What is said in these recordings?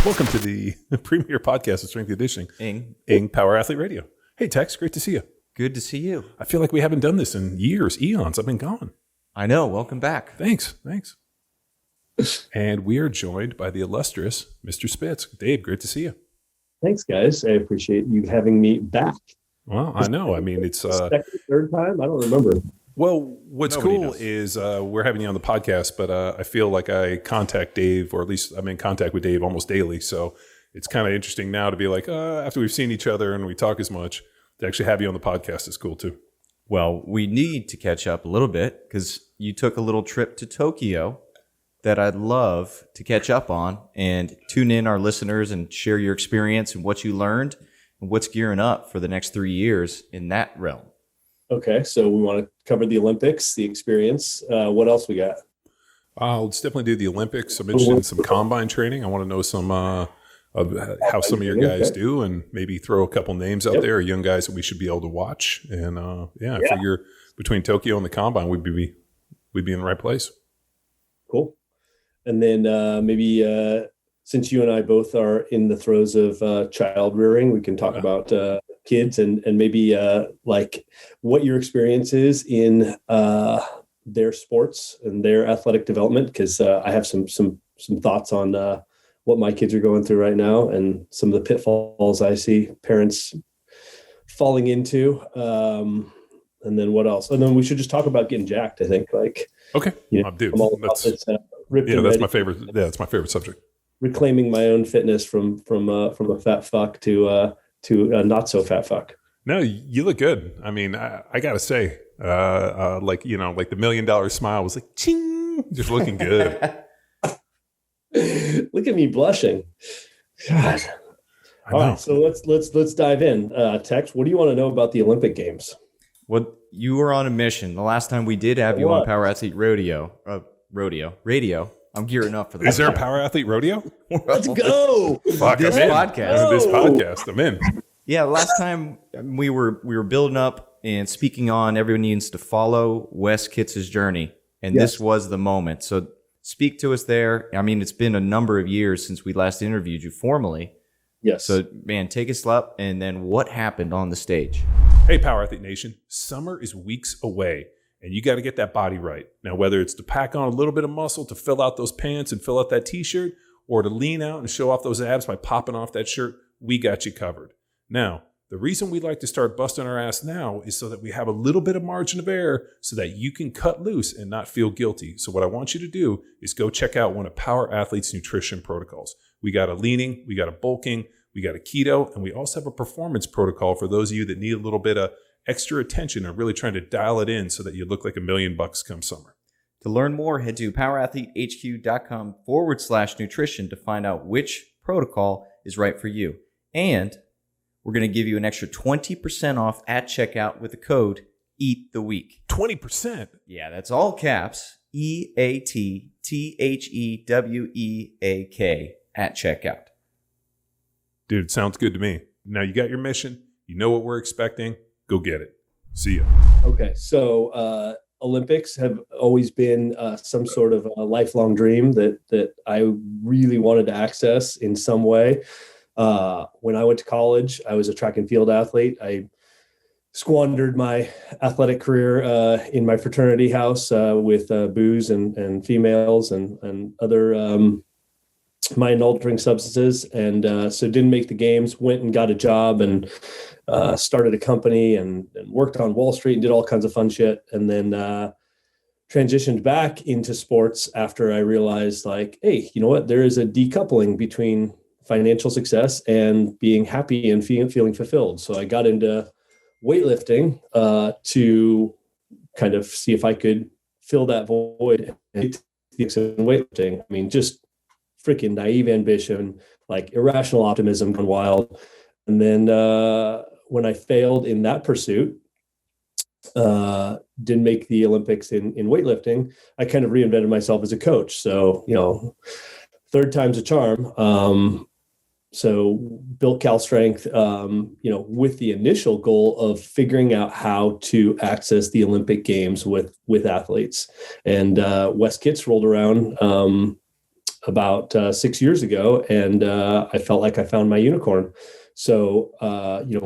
Welcome to the premier podcast of strength and conditioning, Ing. Power Athlete Radio. Hey, Tex, great to see you. Good to see you. I feel like we haven't done this in years, eons. I've been gone. I know. Welcome back. Thanks. And we are joined by the illustrious Mr. Spitz. Dave, great to see you. Thanks, guys. I appreciate you having me back. Well, I know. I mean, it's second, third time. I don't remember. Well, what's Nobody cool knows. is we're having you on the podcast, but I feel like I contact Dave, or at least I'm in contact with Dave almost daily. So it's kind of interesting now to be like, after we've seen each other and we talk as much, to actually have you on the podcast is cool too. Well, we need to catch up a little bit because you took a little trip to Tokyo that I'd love to catch up on and tune in our listeners and share your experience and what you learned and what's gearing up for the next 3 years in that realm. Okay, so we want to cover the Olympics, the experience. What else we got? Let's definitely do the Olympics. I'm interested in some combine training. I want to know some of how some of your guys do, and maybe throw a couple names out there, young guys that we should be able to watch. And I figure between Tokyo and the combine, we'd be in the right place. Cool. And then maybe since you and I both are in the throes of child rearing, we can talk about kids and maybe like what your experience is in their sports and their athletic development, because I have some thoughts on what my kids are going through right now and some of the pitfalls I see parents falling into. And then what else? And then we should just talk about getting jacked, I think. Okay. I'm all about this. That's my favorite. Yeah, that's my favorite subject. Reclaiming my own fitness from a fat fuck to a not so fat fuck. No, you look good. I mean, I gotta say, like the $1 million smile was like, ching, just looking good. Look at me blushing. God. All right, so let's dive in. Tex, what do you want to know about the Olympic Games? Well, you were on a mission. The last time we did have you on Power Athlete Radio. I'm gearing up for that. Is there a Power Athlete Rodeo? Let's go. Fuck, This I'm in. podcast. This podcast, I'm in. Yeah, last time we were building up and speaking on everyone needs to follow Wes Kitz's journey, and this was the moment. So speak to us there. I mean, it's been a number of years since we last interviewed you formally. Yes. So, man, take us up, and then what happened on the stage? Hey, Power Athlete Nation, summer is weeks away, and you got to get that body right. Now, whether it's to pack on a little bit of muscle to fill out those pants and fill out that t-shirt, or to lean out and show off those abs by popping off that shirt, we got you covered. Now, the reason we like to start busting our ass now is so that we have a little bit of margin of error so that you can cut loose and not feel guilty. So what I want you to do is go check out one of Power Athlete's nutrition protocols. We got a leaning, we got a bulking, we got a keto, and we also have a performance protocol for those of you that need a little bit of extra attention and really trying to dial it in so that you look like $1 million come summer. To learn more, head to powerathletehq.com/nutrition to find out which protocol is right for you. And we're going to give you an extra 20% off at checkout with the code EATTHEWEEK. 20%? Yeah, that's all caps. EATTHEWEAK at checkout. Dude, it sounds good to me. Now you got your mission. You know what we're expecting. Go get it. See ya. Okay, so Olympics have always been some sort of a lifelong dream that I really wanted to access in some way. When I went to college, I was a track and field athlete. I squandered my athletic career in my fraternity house with booze and females and other mind-altering substances, and so didn't make the games. Went and got a job and started a company and worked on Wall Street and did all kinds of fun shit, and then transitioned back into sports after I realized, like, hey, you know what? There is a decoupling between financial success and being happy and feeling fulfilled. So I got into weightlifting to kind of see if I could fill that void in weightlifting. I mean, just freaking naive ambition, like irrational optimism gone wild. And then when I failed in that pursuit, didn't make the Olympics in weightlifting, I kind of reinvented myself as a coach. So, third time's a charm. So built Cal Strength, with the initial goal of figuring out how to access the Olympic Games with athletes. And Wes Kitts rolled around about 6 years ago, and I felt like I found my unicorn. So,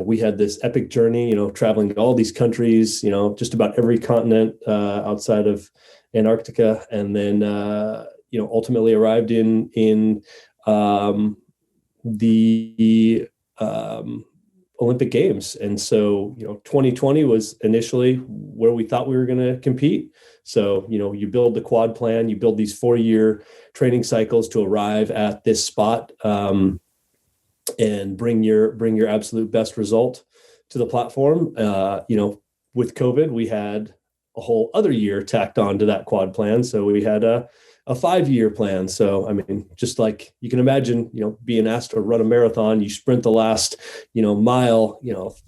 we had this epic journey, traveling to all these countries, just about every continent outside of Antarctica, and then, ultimately arrived in the Olympic Games. And so, 2020 was initially where we thought we were going to compete. So, you build the quad plan, you build these 4-year training cycles to arrive at this spot, and bring your absolute best result to the platform. With COVID, we had a whole other year tacked on to that quad plan. So we had a 5-year plan. So, I mean, just like you can imagine, being asked to run a marathon, you sprint the last, mile,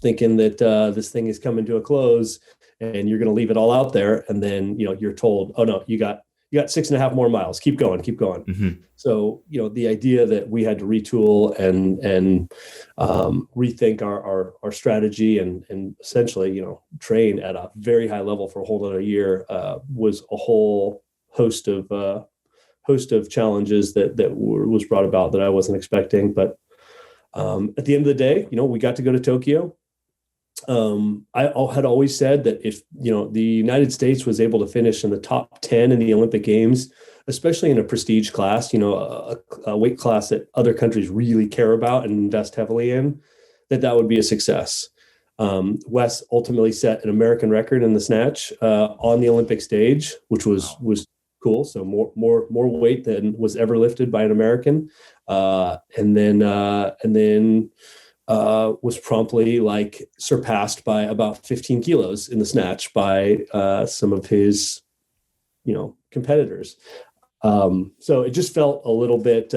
thinking that this thing is coming to a close and you're going to leave it all out there. And then, you're told, oh no, you got 6.5 more miles. Keep going. Mm-hmm. So, the idea that we had to retool and rethink our strategy and essentially, train at a very high level for a whole other year was a whole host of challenges that was brought about that I wasn't expecting. But at the end of the day, we got to go to Tokyo. I had always said that if, the United States was able to finish in the top 10 in the Olympic Games, especially in a prestige class, a weight class that other countries really care about and invest heavily in, that would be a success. Wes ultimately set an American record in the snatch on the Olympic stage, which was cool. So more weight than was ever lifted by an American, and then was promptly surpassed by about 15 kilos in the snatch by some of his, competitors. So it just felt a little bit,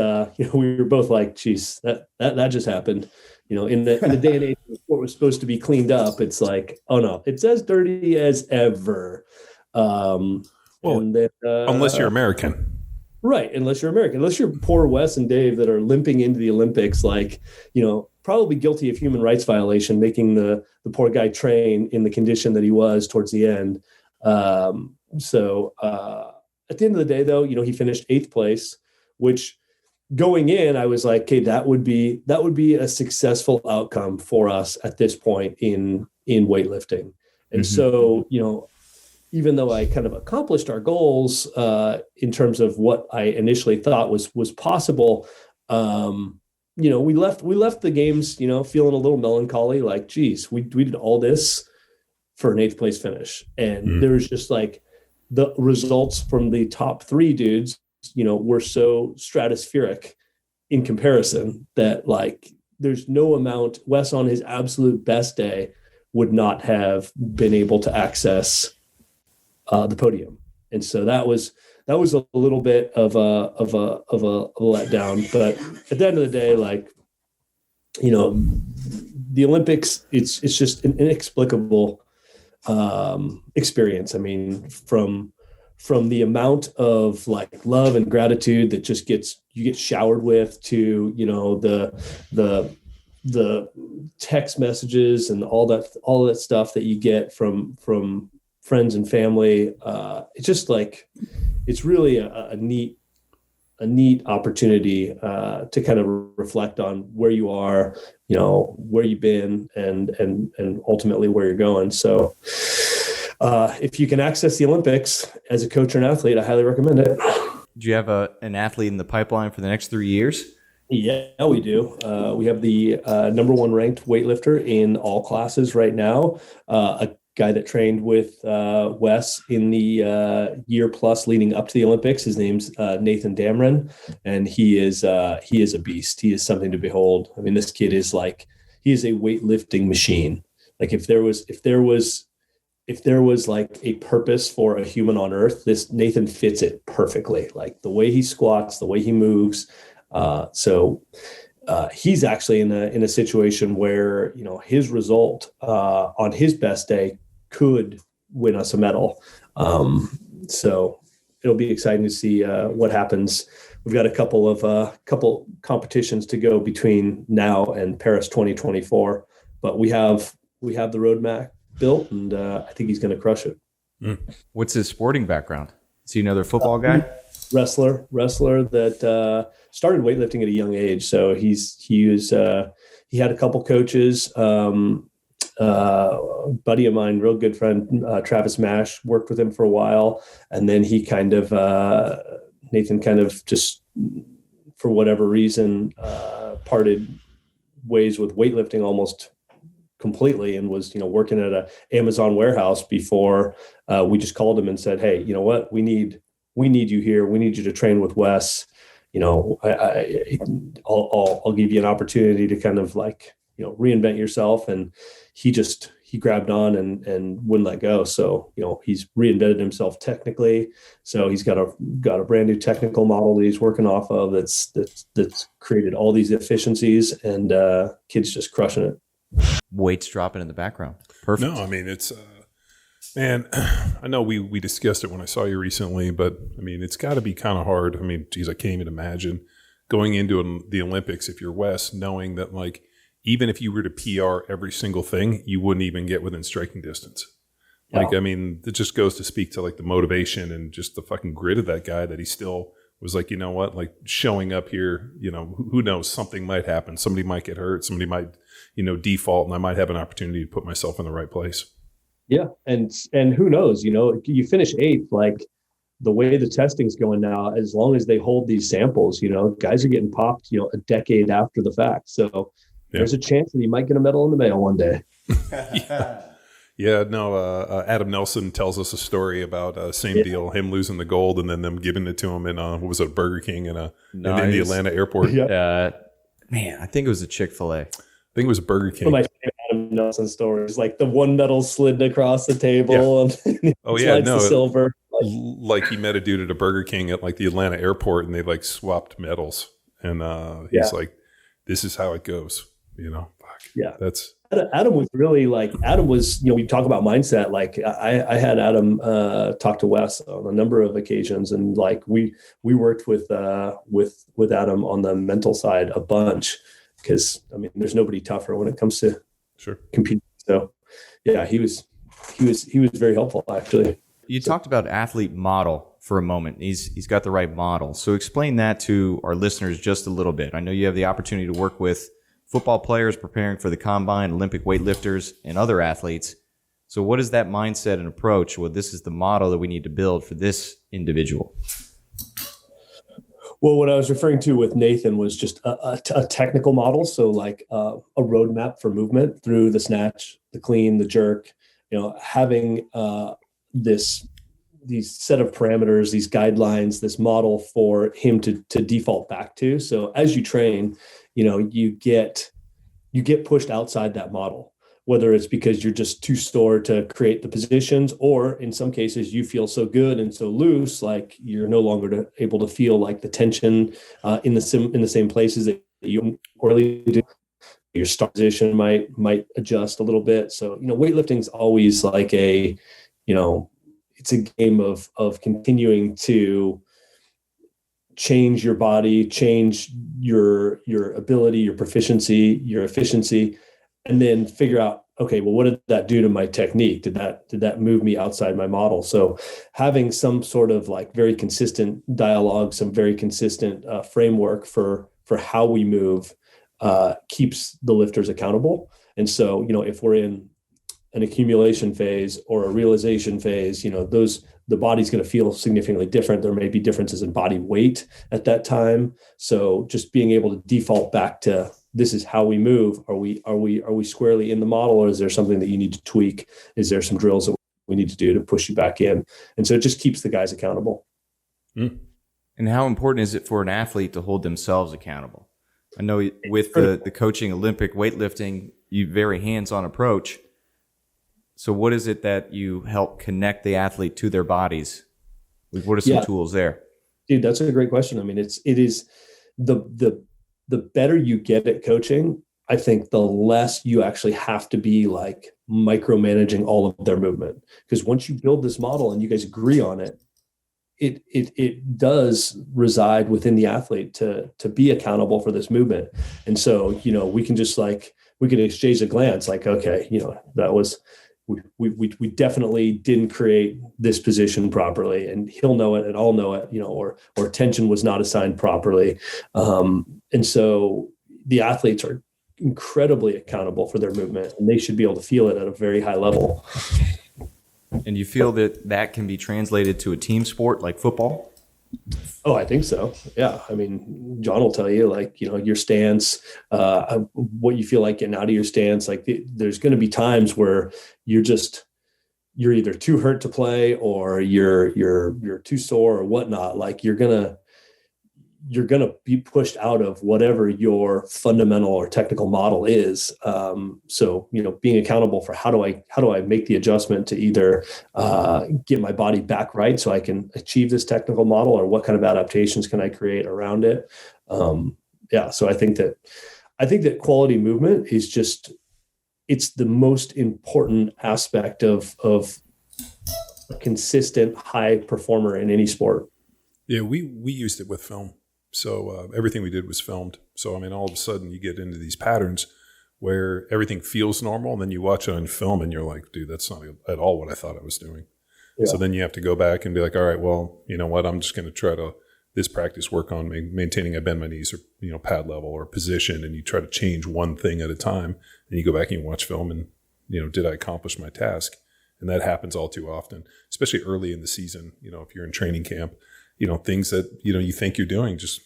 we were both like, geez, that just happened. In the day and age when the sport was supposed to be cleaned up, it's like, oh no, it's as dirty as ever. Unless you're American. Right. Unless you're American, unless you're poor Wes and Dave that are limping into the Olympics, probably guilty of human rights violation, making the poor guy train in the condition that he was towards the end. So at the end of the day, though, he finished 8th place, which going in, I was like, okay, that would be a successful outcome for us at this point in weightlifting. And so, even though I kind of accomplished our goals in terms of what I initially thought was possible, we left the games, feeling a little melancholy, like, geez, we did all this for an 8th place finish. And there was just the results from the top 3 dudes, were so stratospheric in comparison that there's no amount. Wes on his absolute best day would not have been able to access the podium. And so that was a little bit of a letdown. But at the end of the day, the Olympics, it's just an inexplicable experience. I mean, from the amount of love and gratitude that just you get showered with, to the text messages and all that stuff that you get from friends and family. It's just it's really a neat opportunity to kind of reflect on where you are, where you've been, and ultimately where you're going. So if you can access the Olympics as a coach or an athlete, I highly recommend it. Do you have an athlete in the pipeline for the next 3 years? Yeah, we do. We have the number 1 ranked weightlifter in all classes right now, a guy that trained with Wes in the year plus leading up to the Olympics. His name's Nathan Damron, and he is a beast. He is something to behold. I mean, this kid is he is a weightlifting machine. If there was a purpose for a human on earth, this Nathan fits it perfectly. The way he squats, the way he moves. So he's actually in a situation where, his result on his best day could win us a medal. So it'll be exciting to see what happens. We've got a couple competitions to go between now and Paris 2024, but we have the roadmap built, and I think he's going to crush it. What's his sporting background? Is he another football guy? wrestler that started weightlifting at a young age. So he had a couple coaches. Buddy of mine, real good friend, Travis Mash, worked with him for a while, and then he kind of Nathan kind of just for whatever reason parted ways with weightlifting almost completely, and was working at a Amazon warehouse before we just called him and said, hey, you know what, we need you here, we need you to train with Wes. I'll give you an opportunity to kind of like reinvent yourself. And he grabbed on and wouldn't let go. So he's reinvented himself technically. So he's got a brand new technical model that he's working off of that's created all these efficiencies, and kid's just crushing it. Weights dropping in the background. Perfect. No, I mean, it's, man, I know we discussed it when I saw you recently, but I mean, it's got to be kind of hard. I mean, geez, I can't even imagine going into the Olympics if you're Wes, knowing that like, even if you were to PR every single thing, you wouldn't even get within striking distance. Like, I mean, it just goes to speak to like the motivation and just the fucking grit of that guy, that he still was like, you know what, like showing up here, who knows, something might happen. Somebody might get hurt. Somebody might, default, and I might have an opportunity to put myself in the right place. Yeah. And who knows, you finish 8th, like the way the testing's going now, as long as they hold these samples, guys are getting popped, a decade after the fact. So there's a chance that he might get a medal in the mail one day. Yeah, no, Adam Nelson tells us a story about same deal, him losing the gold and then them giving it to him in, what was it, Burger King in the Atlanta airport. Man, I think it was a Chick-fil-A. I think it was Burger King. My favorite Adam Nelson stories, like the one medal slid across the table and the silver. Like he met a dude at a Burger King at like the Atlanta airport, and they like swapped medals, and he's like, this is how it goes. That's Adam was really like, we talk about mindset. Like I had Adam talk to Wes on a number of occasions, and like we worked with Adam on the mental side a bunch, because I mean there's nobody tougher when it comes to competing. So yeah, he was very helpful actually. You talked about athlete model for a moment. He's got the right model. So explain that to our listeners just a little bit. I know you have the opportunity to work with football players preparing for the combine, Olympic weightlifters, and other athletes. So what is that mindset and approach? Well, this is the model that we need to build for this individual. Well, what I was referring to with Nathan was just a technical model. So like a roadmap for movement through the snatch, the clean, the jerk, having these set of parameters, these guidelines, this model for him to default back to. So as you train, you get pushed outside that model, whether it's because you're just too sore to create the positions, or in some cases you feel so good and so loose, like you're no longer able to feel like the tension in the same places that you really do. Your start position might adjust a little bit. So, weightlifting is always like it's a game of continuing to change your body, change your ability, your proficiency, your efficiency, and then figure out, okay, well, what did that do to my technique? Did that move me outside my model? So having some sort of like very consistent dialogue, some very consistent framework for how we move keeps the lifters accountable. And so, if we're in an accumulation phase or a realization phase, the body's going to feel significantly different. There may be differences in body weight at that time. So just being able to default back to, this is how we move. Are we squarely in the model, or is there something that you need to tweak? Is there some drills that we need to do to push you back in? And so it just keeps the guys accountable. And how important is it for an athlete to hold themselves accountable? I know with the coaching Olympic weightlifting, you very hands-on approach. So what is it that you help connect the athlete to their bodies? What are some tools there? Dude, that's a great question. I mean, it is the better you get at coaching, I think the less you actually have to be like micromanaging all of their movement. Because once you build this model and you guys agree on it, it does reside within the athlete to be accountable for this movement. And so, we can just we could exchange a glance like, okay, that was, we definitely didn't create this position properly, and he'll know it and I'll know it, or attention was not assigned properly. And so the athletes are incredibly accountable for their movement, and they should be able to feel it at a very high level. And you feel that can be translated to a team sport like football? Oh, I think so. Yeah. I mean, John will tell you, like, your stance, what you feel like getting out of your stance. Like there's going to be times where you're either too hurt to play, or you're too sore or whatnot. Like you're going to be pushed out of whatever your fundamental or technical model is. So, being accountable for how do I make the adjustment to either get my body back right so I can achieve this technical model, or what kind of adaptations can I create around it? So I think that quality movement is it's the most important aspect of a consistent high performer in any sport. Yeah, we used it with film. So everything we did was filmed. So, I mean, all of a sudden you get into these patterns where everything feels normal, and then you watch it on film and you're like, dude, that's not at all what I thought I was doing. Yeah. So then you have to go back and be like, all right, well, you know what? I'm just going to try to this practice work on maintaining I bend my knees, or, pad level or position. And you try to change one thing at a time, and you go back and you watch film and, did I accomplish my task? And that happens all too often, especially early in the season. If you're in training camp, things that, you think you're doing just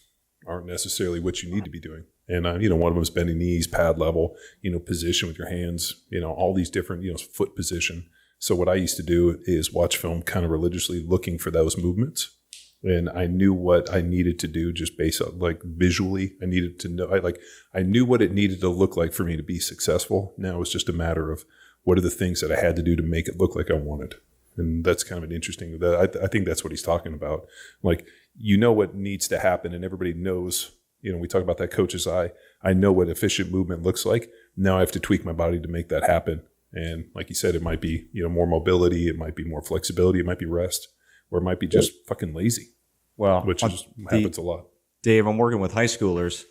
aren't necessarily what you need to be doing. And, one of them is bending knees, pad level, position with your hands, all these different, foot position. So what I used to do is watch film kind of religiously, looking for those movements. And I knew what I needed to do just based on, like, visually. I needed to know, I knew what it needed to look like for me to be successful. Now it's just a matter of what are the things that I had to do to make it look like I wanted. And that's kind of an interesting, I think that's what he's talking about. Like, what needs to happen, and everybody knows, we talk about that coach's eye. I know what efficient movement looks like. Now I have to tweak my body to make that happen. And like you said, it might be, more mobility. It might be more flexibility. It might be rest, or it might be just fucking lazy. Well, which happens a lot. Dave, I'm working with high schoolers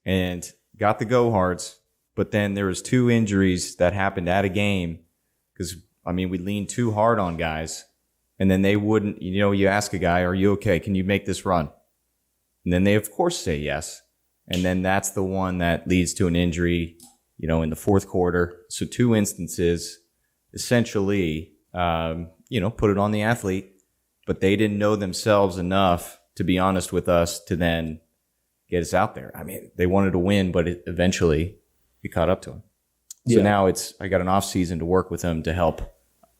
and got the go hards, but then there was 2 injuries that happened at a game because, we leaned too hard on guys, and then they wouldn't, you ask a guy, are you okay? Can you make this run? And then they, of course, say yes. And then that's the one that leads to an injury, in the fourth quarter. So 2 instances, essentially, put it on the athlete, but they didn't know themselves enough, to be honest with us, to then get us out there. They wanted to win, but eventually it caught up to them. So now I got an off season to work with them to help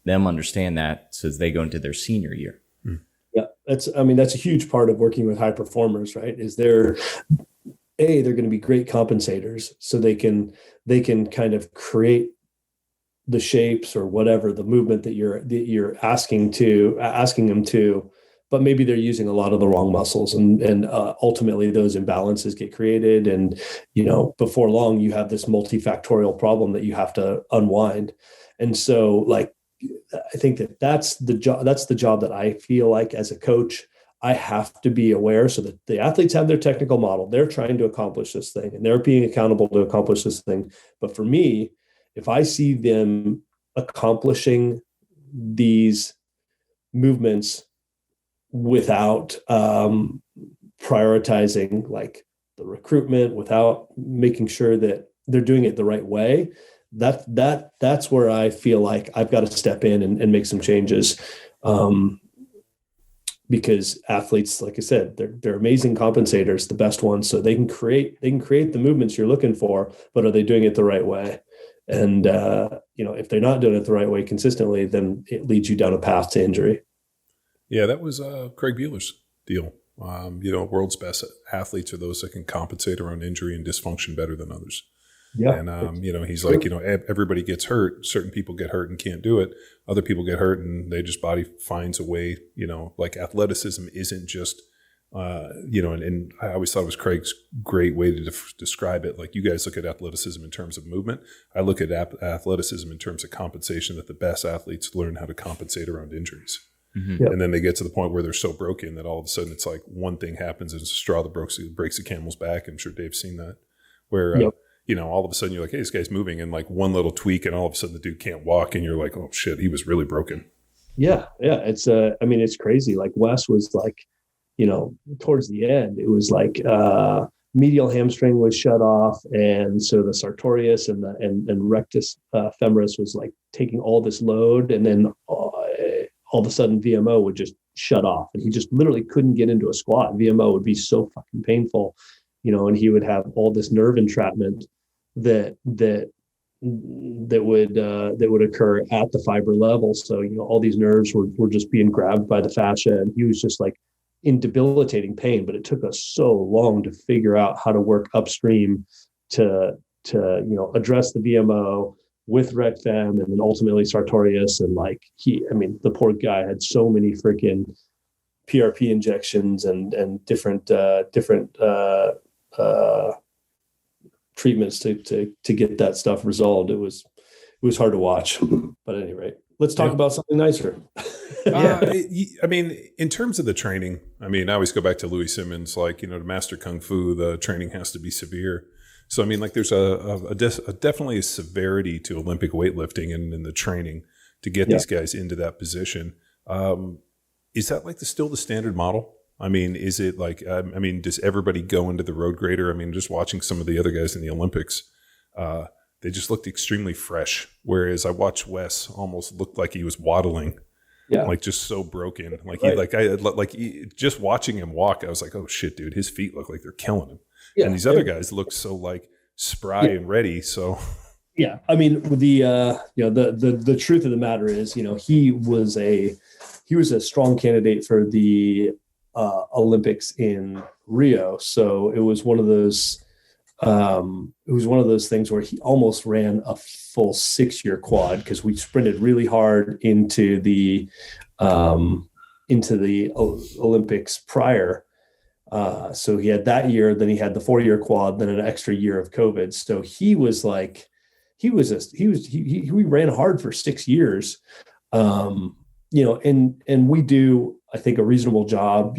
them understand that, so as they go into their senior year. Yeah, that's a huge part of working with high performers, right? Is they're going to be great compensators, so they can kind of create the shapes or whatever the movement that you're asking them to, but maybe they're using a lot of the wrong muscles, and ultimately those imbalances get created, and before long you have this multifactorial problem that you have to unwind. And so, like, I think that's the job that I feel like, as a coach, I have to be aware, so that the athletes have their technical model. They're trying to accomplish this thing, and they're being accountable to accomplish this thing. But for me, if I see them accomplishing these movements without prioritizing, like, the recruitment, without making sure that they're doing it the right way, that's where I feel like I've got to step in and make some changes. Because athletes, like I said, they're amazing compensators, the best ones. So they can create the movements you're looking for, but are they doing it the right way? And if they're not doing it the right way consistently, then it leads you down a path to injury. Yeah, that was Craig Bueller's deal. World's best athletes are those that can compensate around injury and dysfunction better than others. Yeah. And, he's like, everybody gets hurt. Certain people get hurt and can't do it. Other people get hurt and body finds a way, like athleticism isn't just, and I always thought it was Craig's great way to describe it. Like, you guys look at athleticism in terms of movement. I look at athleticism in terms of compensation, that the best athletes learn how to compensate around injuries. Mm-hmm. Yep. And then they get to the point where they're so broken that all of a sudden it's like one thing happens and it's a straw that breaks the camel's back. I'm sure Dave's seen that, where, yep. all of a sudden you're like, hey, this guy's moving, and like one little tweak, and all of a sudden the dude can't walk, and you're like, oh shit, he was really broken. Yeah. It's I mean, it's crazy. Like Wes was like, towards the end, it was like medial hamstring was shut off, and so the sartorius and rectus femoris was like taking all this load, and then all of a sudden VMO would just shut off, and he just literally couldn't get into a squat. VMO would be so fucking painful, and he would have all this nerve entrapment that would occur at the fiber level. So all these nerves were just being grabbed by the fascia, and he was just like in debilitating pain. But it took us so long to figure out how to work upstream to address the VMO with rec fem, and then ultimately sartorius. And like the poor guy had so many freaking PRP injections and different treatments to get that stuff resolved. It was hard to watch, but at any rate, let's talk about something nicer. In terms of the training, I always go back to Louis Simmons, like, to master Kung Fu, the training has to be severe. So, like there's definitely a severity to Olympic weightlifting and in the training to get these guys into that position. Is that like still the standard model? Is it like, does everybody go into the road grader? Just watching some of the other guys in the Olympics, they just looked extremely fresh. Whereas I watched Wes almost looked like he was waddling, like just so broken. Like just watching him walk, I was like, oh shit, dude, his feet look like they're killing him. Yeah, and these other guys look so like spry and ready. So yeah, the truth of the matter is, he was a strong candidate for the Olympics in Rio. So it was one of those things where he almost ran a full 6-year quad, because we sprinted really hard into the Olympics prior. So he had that year, then he had the 4-year quad, then an extra year of COVID. So he ran hard for 6 years. And we do, I think, a reasonable job,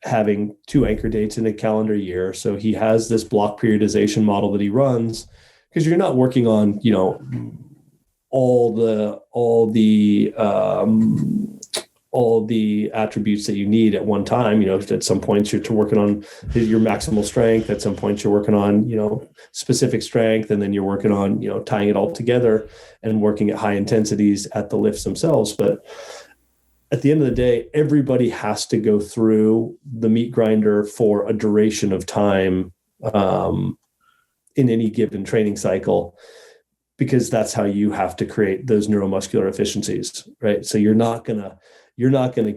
having 2 anchor dates in a calendar year. So he has this block periodization model that he runs, because you're not working on, all the attributes that you need at one time. At some points you're working on your maximal strength. At some points you're working on, specific strength. And then you're working on, tying it all together and working at high intensities at the lifts themselves. But at the end of the day, everybody has to go through the meat grinder for a duration of time in any given training cycle, because that's how you have to create those neuromuscular efficiencies, right? So you're not gonna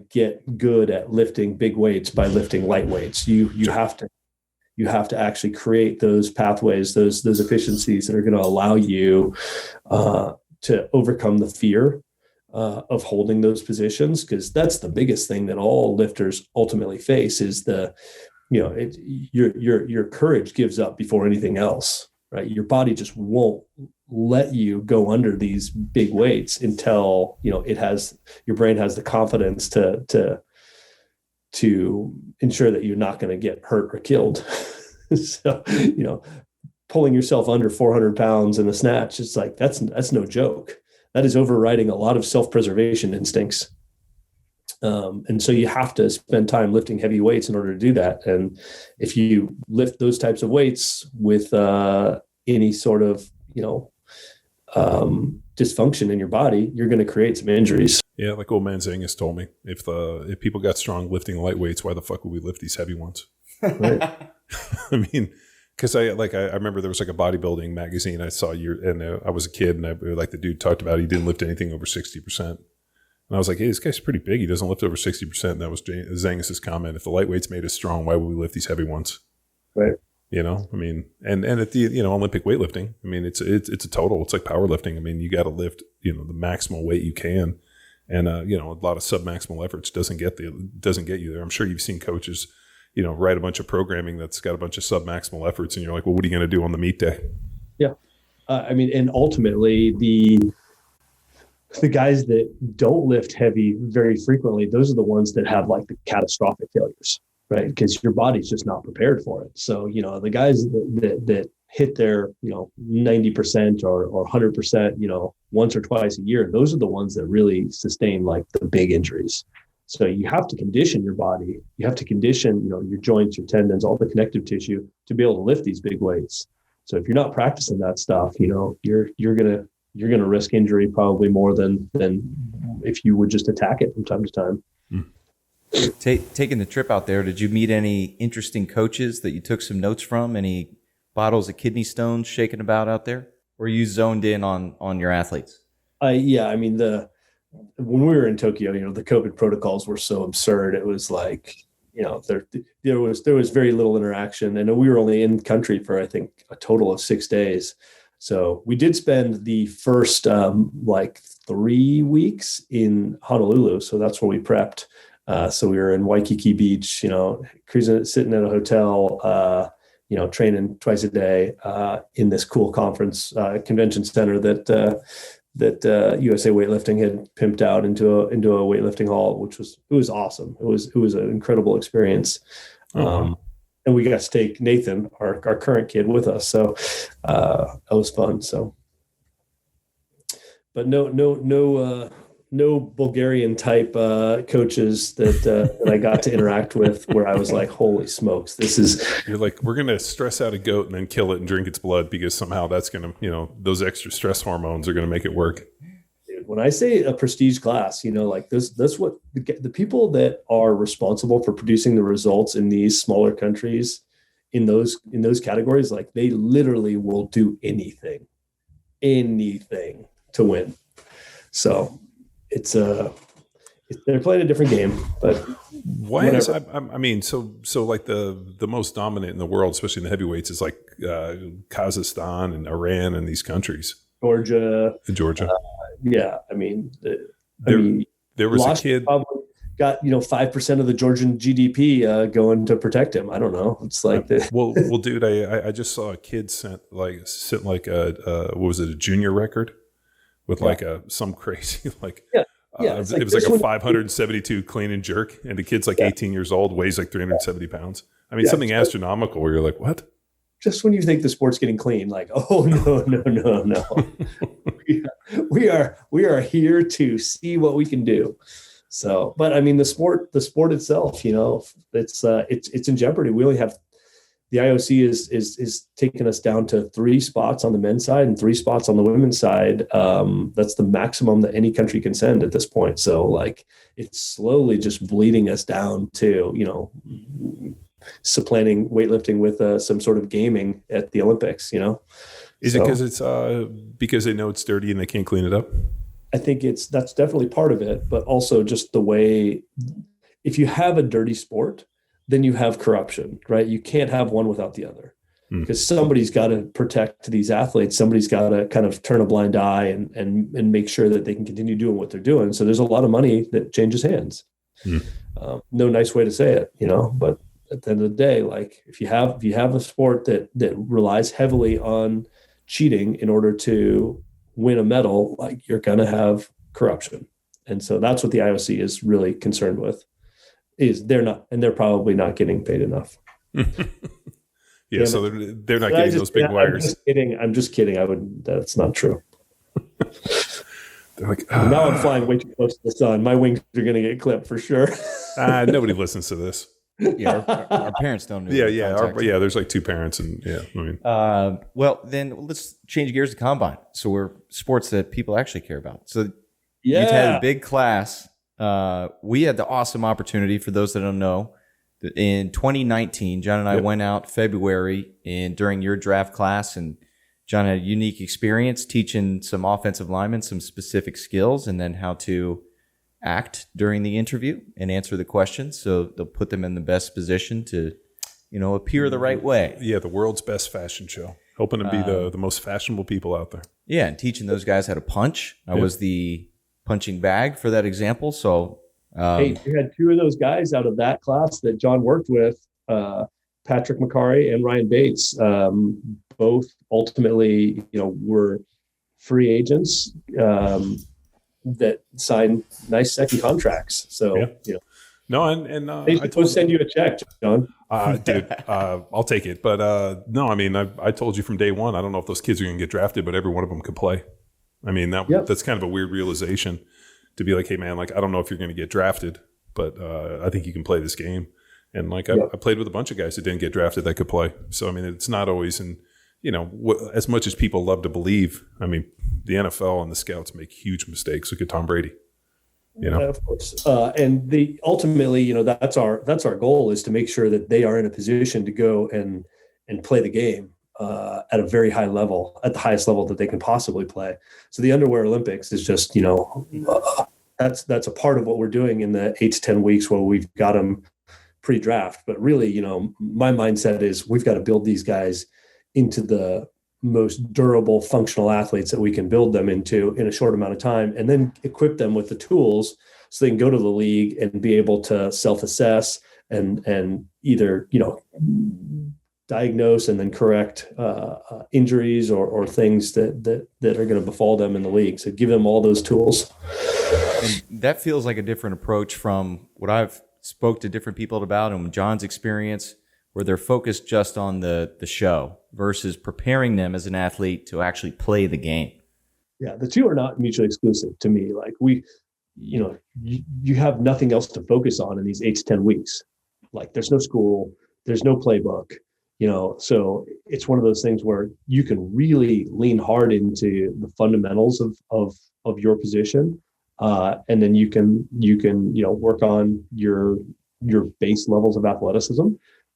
get good at lifting big weights by lifting light weights. You have to actually create those pathways, those efficiencies that are going to allow you to overcome the fear of holding those positions, because that's the biggest thing that all lifters ultimately face is your courage gives up before anything else, right? Your body just won't let you go under these big weights until your brain has the confidence to ensure that you're not going to get hurt or killed. So pulling yourself under 400 pounds in a snatch, it's like that's no joke. That is overriding a lot of self-preservation instincts. And so you have to spend time lifting heavy weights in order to do that. And if you lift those types of weights with any sort of dysfunction in your body, you're going to create some injuries. Yeah, like old man Zangus told me, if people got strong lifting light weights, why the fuck would we lift these heavy ones? Right. Because I remember there was like a bodybuilding magazine I saw I was a kid, and the dude talked about he didn't lift anything over 60%. And I was like, hey, this guy's pretty big. He doesn't lift over 60%. And that was Zangus's comment. If the lightweights made us strong, why would we lift these heavy ones? Right. And at the, Olympic weightlifting, it's a total, it's like powerlifting. You got to lift, the maximal weight you can. And, a lot of submaximal efforts doesn't get you there. I'm sure you've seen coaches, write a bunch of programming that's got a bunch of submaximal efforts, and you're like, well, what are you going to do on the meet day? Yeah. And ultimately the guys that don't lift heavy very frequently, those are the ones that have like the catastrophic failures, right? Because your body's just not prepared for it. So, the guys that hit their 90% or 100% once or twice a year, those are the ones that really sustain like the big injuries. So you have to condition your body, you have to condition your joints, your tendons, all the connective tissue to be able to lift these big weights. So if you're not practicing that stuff, you're gonna risk injury probably more than if you would just attack it from time to time. Taking the trip out there, did you meet any interesting coaches that you took some notes from? Any bottles of kidney stones shaking about out there? Or are you zoned in on your athletes? Yeah, I mean, when we were in Tokyo, the COVID protocols were so absurd. It was like, there was very little interaction. And we were only in country for, I think, a total of 6 days. So we did spend the first 3 weeks in Honolulu. So that's where we prepped. So we were in Waikiki Beach, cruising, sitting at a hotel, training twice a day in this cool conference convention center that USA Weightlifting had pimped out into a weightlifting hall, which was awesome. It was an incredible experience. And we got to take Nathan, our current kid, with us. So that was fun. So, but no Bulgarian type coaches that I got to interact with where I was like, holy smokes, you're like, we're going to stress out a goat and then kill it and drink its blood because somehow that's going to, those extra stress hormones are going to make it work. Dude, when I say a prestige class, like that's what the people that are responsible for producing the results in these smaller countries in those categories, like they literally will do anything to win. So they're playing a different game, but why is so like the most dominant in the world, especially in the heavyweights, is like Kazakhstan and Iran and these countries. Georgia. Yeah, there was a kid got 5% of the Georgian GDP going to protect him. I don't know. It's like well, dude, I just saw a kid set like a what was it, a junior record with like some crazy like. Yeah, it was like a 572 clean and jerk, and the kid's like 18 years old, weighs like 370 pounds. I mean, something astronomical where you're like, what? Just when you think the sport's getting clean, like, oh, no. we are here to see what we can do. So, but I mean, the sport itself, it's in jeopardy. We only have, the IOC is taking us down to 3 spots on the men's side and 3 spots on the women's side. That's the maximum that any country can send at this point. So like it's slowly just bleeding us down to, supplanting weightlifting with some sort of gaming at the Olympics, Is it because it's because they know it's dirty and they can't clean it up? I think that's definitely part of it, but also just the way, if you have a dirty sport, then you have corruption, right? You can't have one without the other because somebody's got to protect these athletes. Somebody's got to kind of turn a blind eye and make sure that they can continue doing what they're doing. So there's a lot of money that changes hands. No nice way to say it, but at the end of the day, like if you have a sport that relies heavily on cheating in order to win a medal, like you're going to have corruption. And so that's what the IOC is really concerned with. They're probably not getting paid enough. Yeah, so they're not getting those big wires. I'm just kidding. That's not true. They're like, now I'm flying way too close to the sun. My wings are going to get clipped for sure. Nobody listens to this. Yeah, our parents don't know. Yeah. There's like 2 parents, and well, then let's change gears to combine. So we're sports that people actually care about. So you've had a big class. We had the awesome opportunity, for those that don't know, that in 2019, John and I went out February during your draft class, and John had a unique experience teaching some offensive linemen some specific skills and then how to act during the interview and answer the questions. So they'll put them in the best position to, appear the right way. Yeah, the world's best fashion show. Hoping to be the most fashionable people out there. Yeah, and teaching those guys how to punch. I was the punching bag for that example. So hey, you had 2 of those guys out of that class that John worked with, Patrick McCarry and Ryan Bates, both ultimately, were free agents that signed nice second contracts. So, No, and They I should send told you a check, John. dude, I'll take it. But no, I mean, I told you from day one. I don't know if those kids are going to get drafted, but every one of them could play. I mean, Yep. that's kind of a weird realization to be like, hey man, like I don't know if you're going to get drafted, but I think you can play this game. And like I played with a bunch of guys that didn't get drafted that could play. So I mean, it's not always in, you know, as much as people love to believe. I mean, the NFL and the scouts make huge mistakes. Look at Tom Brady. You know, of course, and ultimately, you know, that's our goal, is to make sure that they are in a position to go and play the game at a very high level, at the highest level that they can possibly play. So the Underwear Olympics is just, you know, that's a part of what we're doing in the 8 to 10 weeks where we've got them pre-draft. But really, you know, my mindset is we've got to build these guys into the most durable functional athletes that we can build them into in a short amount of time, and then equip them with the tools so they can go to the league and be able to self-assess and either, you know, diagnose and then correct injuries or things that are going to befall them in the league. So give them all those tools. And that feels like a different approach from what I've spoke to different people about, and John's experience, where they're focused just on the show versus preparing them as an athlete to actually play the game. Yeah, the two are not mutually exclusive to me. Like you know, you have nothing else to focus on in these 8 to 10 weeks. Like there's no school, there's no playbook, you know, so it's one of those things where you can really lean hard into the fundamentals of your position. And then you can, you know, work on your base levels of athleticism.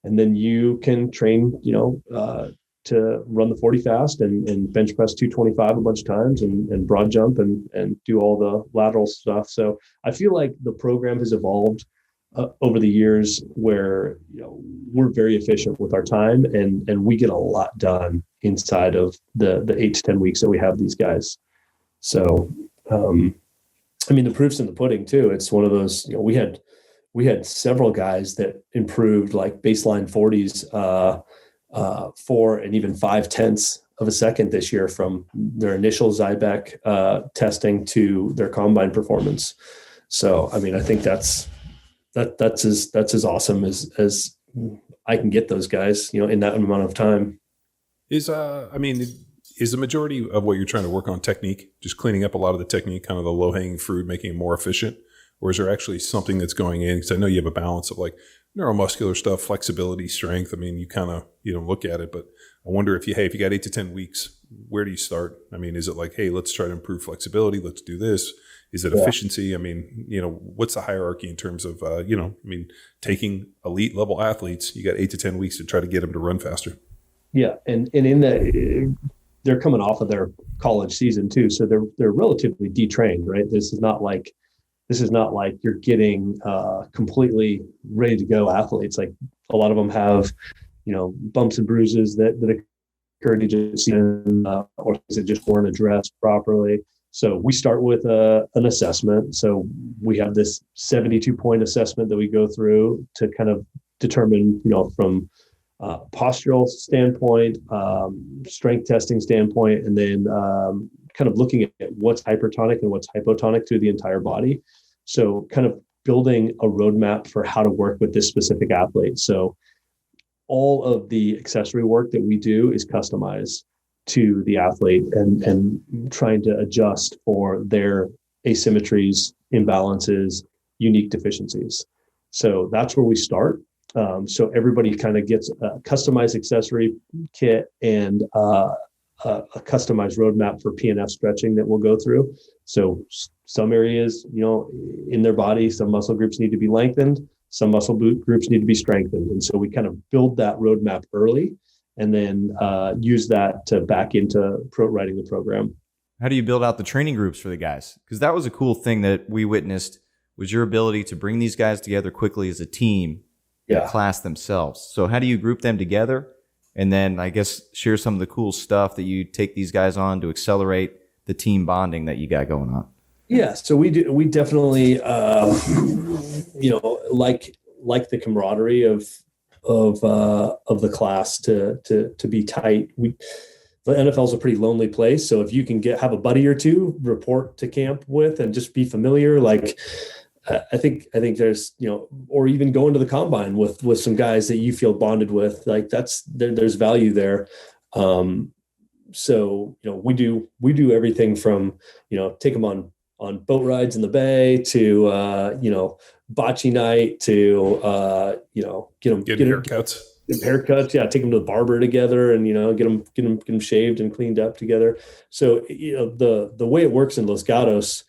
And then you can train, you know, to run the 40 fast and bench press 225 a bunch of times and broad jump and do all the lateral stuff. So I feel like the program has evolved over the years where, you know, we're very efficient with our time and we get a lot done inside of the 8 to 10 weeks that we have these guys. So, I mean, the proof's in the pudding too. It's one of those, you know, we had several guys that improved like baseline 40s, 4 and even 5/10 of a second this year from their initial Zybeck testing to their combine performance. So, I mean, I think that's as awesome as I can get those guys, you know, in that amount of time. Is the majority of what you're trying to work on technique, just cleaning up a lot of the technique, kind of the low-hanging fruit, making it more efficient? Or is there actually something that's going in? Because I know you have a balance of like neuromuscular stuff, flexibility, strength. I mean, you kind of, you know, look at it, but I wonder if you got 8 to 10 weeks, where do you start? I mean, is it like, hey, let's try to improve flexibility. Let's do this. Is it efficiency? I mean, you know, what's the hierarchy in terms of, you know, I mean, taking elite level athletes, you got 8 to 10 weeks to try to get them to run faster. Yeah. And in the, they're coming off of their college season too. So they're relatively detrained, right? This is not like you're getting completely ready to go athletes. Like a lot of them have, you know, bumps and bruises that occurred to season, or things that just weren't addressed properly. So we start with an assessment. So we have this 72-point assessment that we go through to kind of determine, you know, from postural standpoint, strength testing standpoint, and then kind of looking at what's hypertonic and what's hypotonic through the entire body. So kind of building a roadmap for how to work with this specific athlete. So all of the accessory work that we do is customized to the athlete and trying to adjust for their asymmetries, imbalances, unique deficiencies. So that's where we start. So everybody kind of gets a customized accessory kit and a customized roadmap for PNF stretching that we'll go through. So some areas, you know, in their body, some muscle groups need to be lengthened, some muscle groups need to be strengthened. And so we kind of build that roadmap early and then use that to back into writing the program. How do you build out the training groups for the guys? Because that was a cool thing that we witnessed, was your ability to bring these guys together quickly as a team, class themselves. So how do you group them together? And then I guess share some of the cool stuff that you take these guys on to accelerate the team bonding that you got going on. Yeah, so we definitely, you know, like the camaraderie of the class to be tight. The NFL is a pretty lonely place, so if you can have a buddy or two report to camp with and just be familiar, like I think there's, or even going to the combine with some guys that you feel bonded with, like there's value there. So, we do everything from, take them on boat rides in the bay to, bocce night to, get haircuts. Haircuts. Yeah. Take them to the barber together and, get them shaved and cleaned up together. So, the way it works in Los Gatos,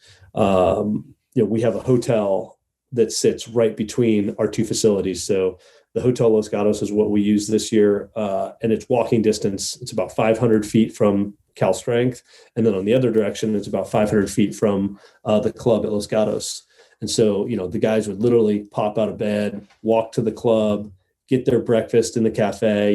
we have a hotel that sits right between our two facilities. So the Hotel Los Gatos is what we use this year, and it's walking distance. It's about 500 feet from Cal Strength, and then on the other direction, it's about 500 feet from the club at Los Gatos. And so, the guys would literally pop out of bed, walk to the club, get their breakfast in the cafe.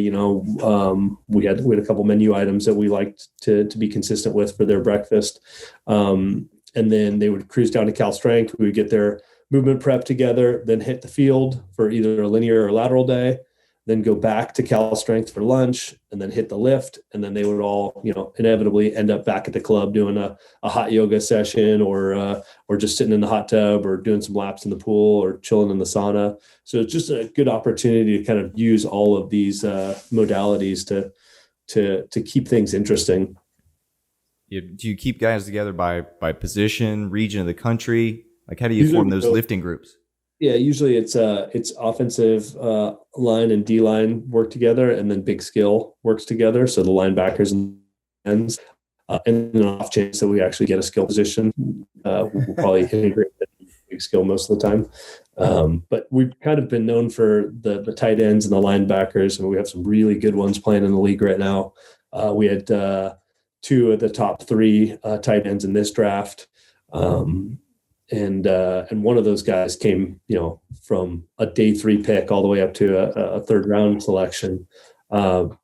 We had a couple menu items that we liked to be consistent with for their breakfast, and then they would cruise down to Cal Strength. We would get their movement prep together, then hit the field for either a linear or lateral day, then go back to Cal Strength for lunch, and then hit the lift. And then they would all, inevitably end up back at the club doing a hot yoga session or just sitting in the hot tub or doing some laps in the pool or chilling in the sauna. So it's just a good opportunity to kind of use all of these modalities to keep things interesting. Do you keep guys together by position, region of the country? Like, how do you form those lifting groups? Yeah, usually it's offensive line and D line work together, and then big skill works together. So the linebackers and ends, and then off chance that we actually get a skill position, we'll probably integrate the big skill most of the time. But we've kind of been known for the tight ends and the linebackers, and we have some really good ones playing in the league right now. We had two of the top three tight ends in this draft. And one of those guys came, from a day 3 pick all the way up to a third round selection,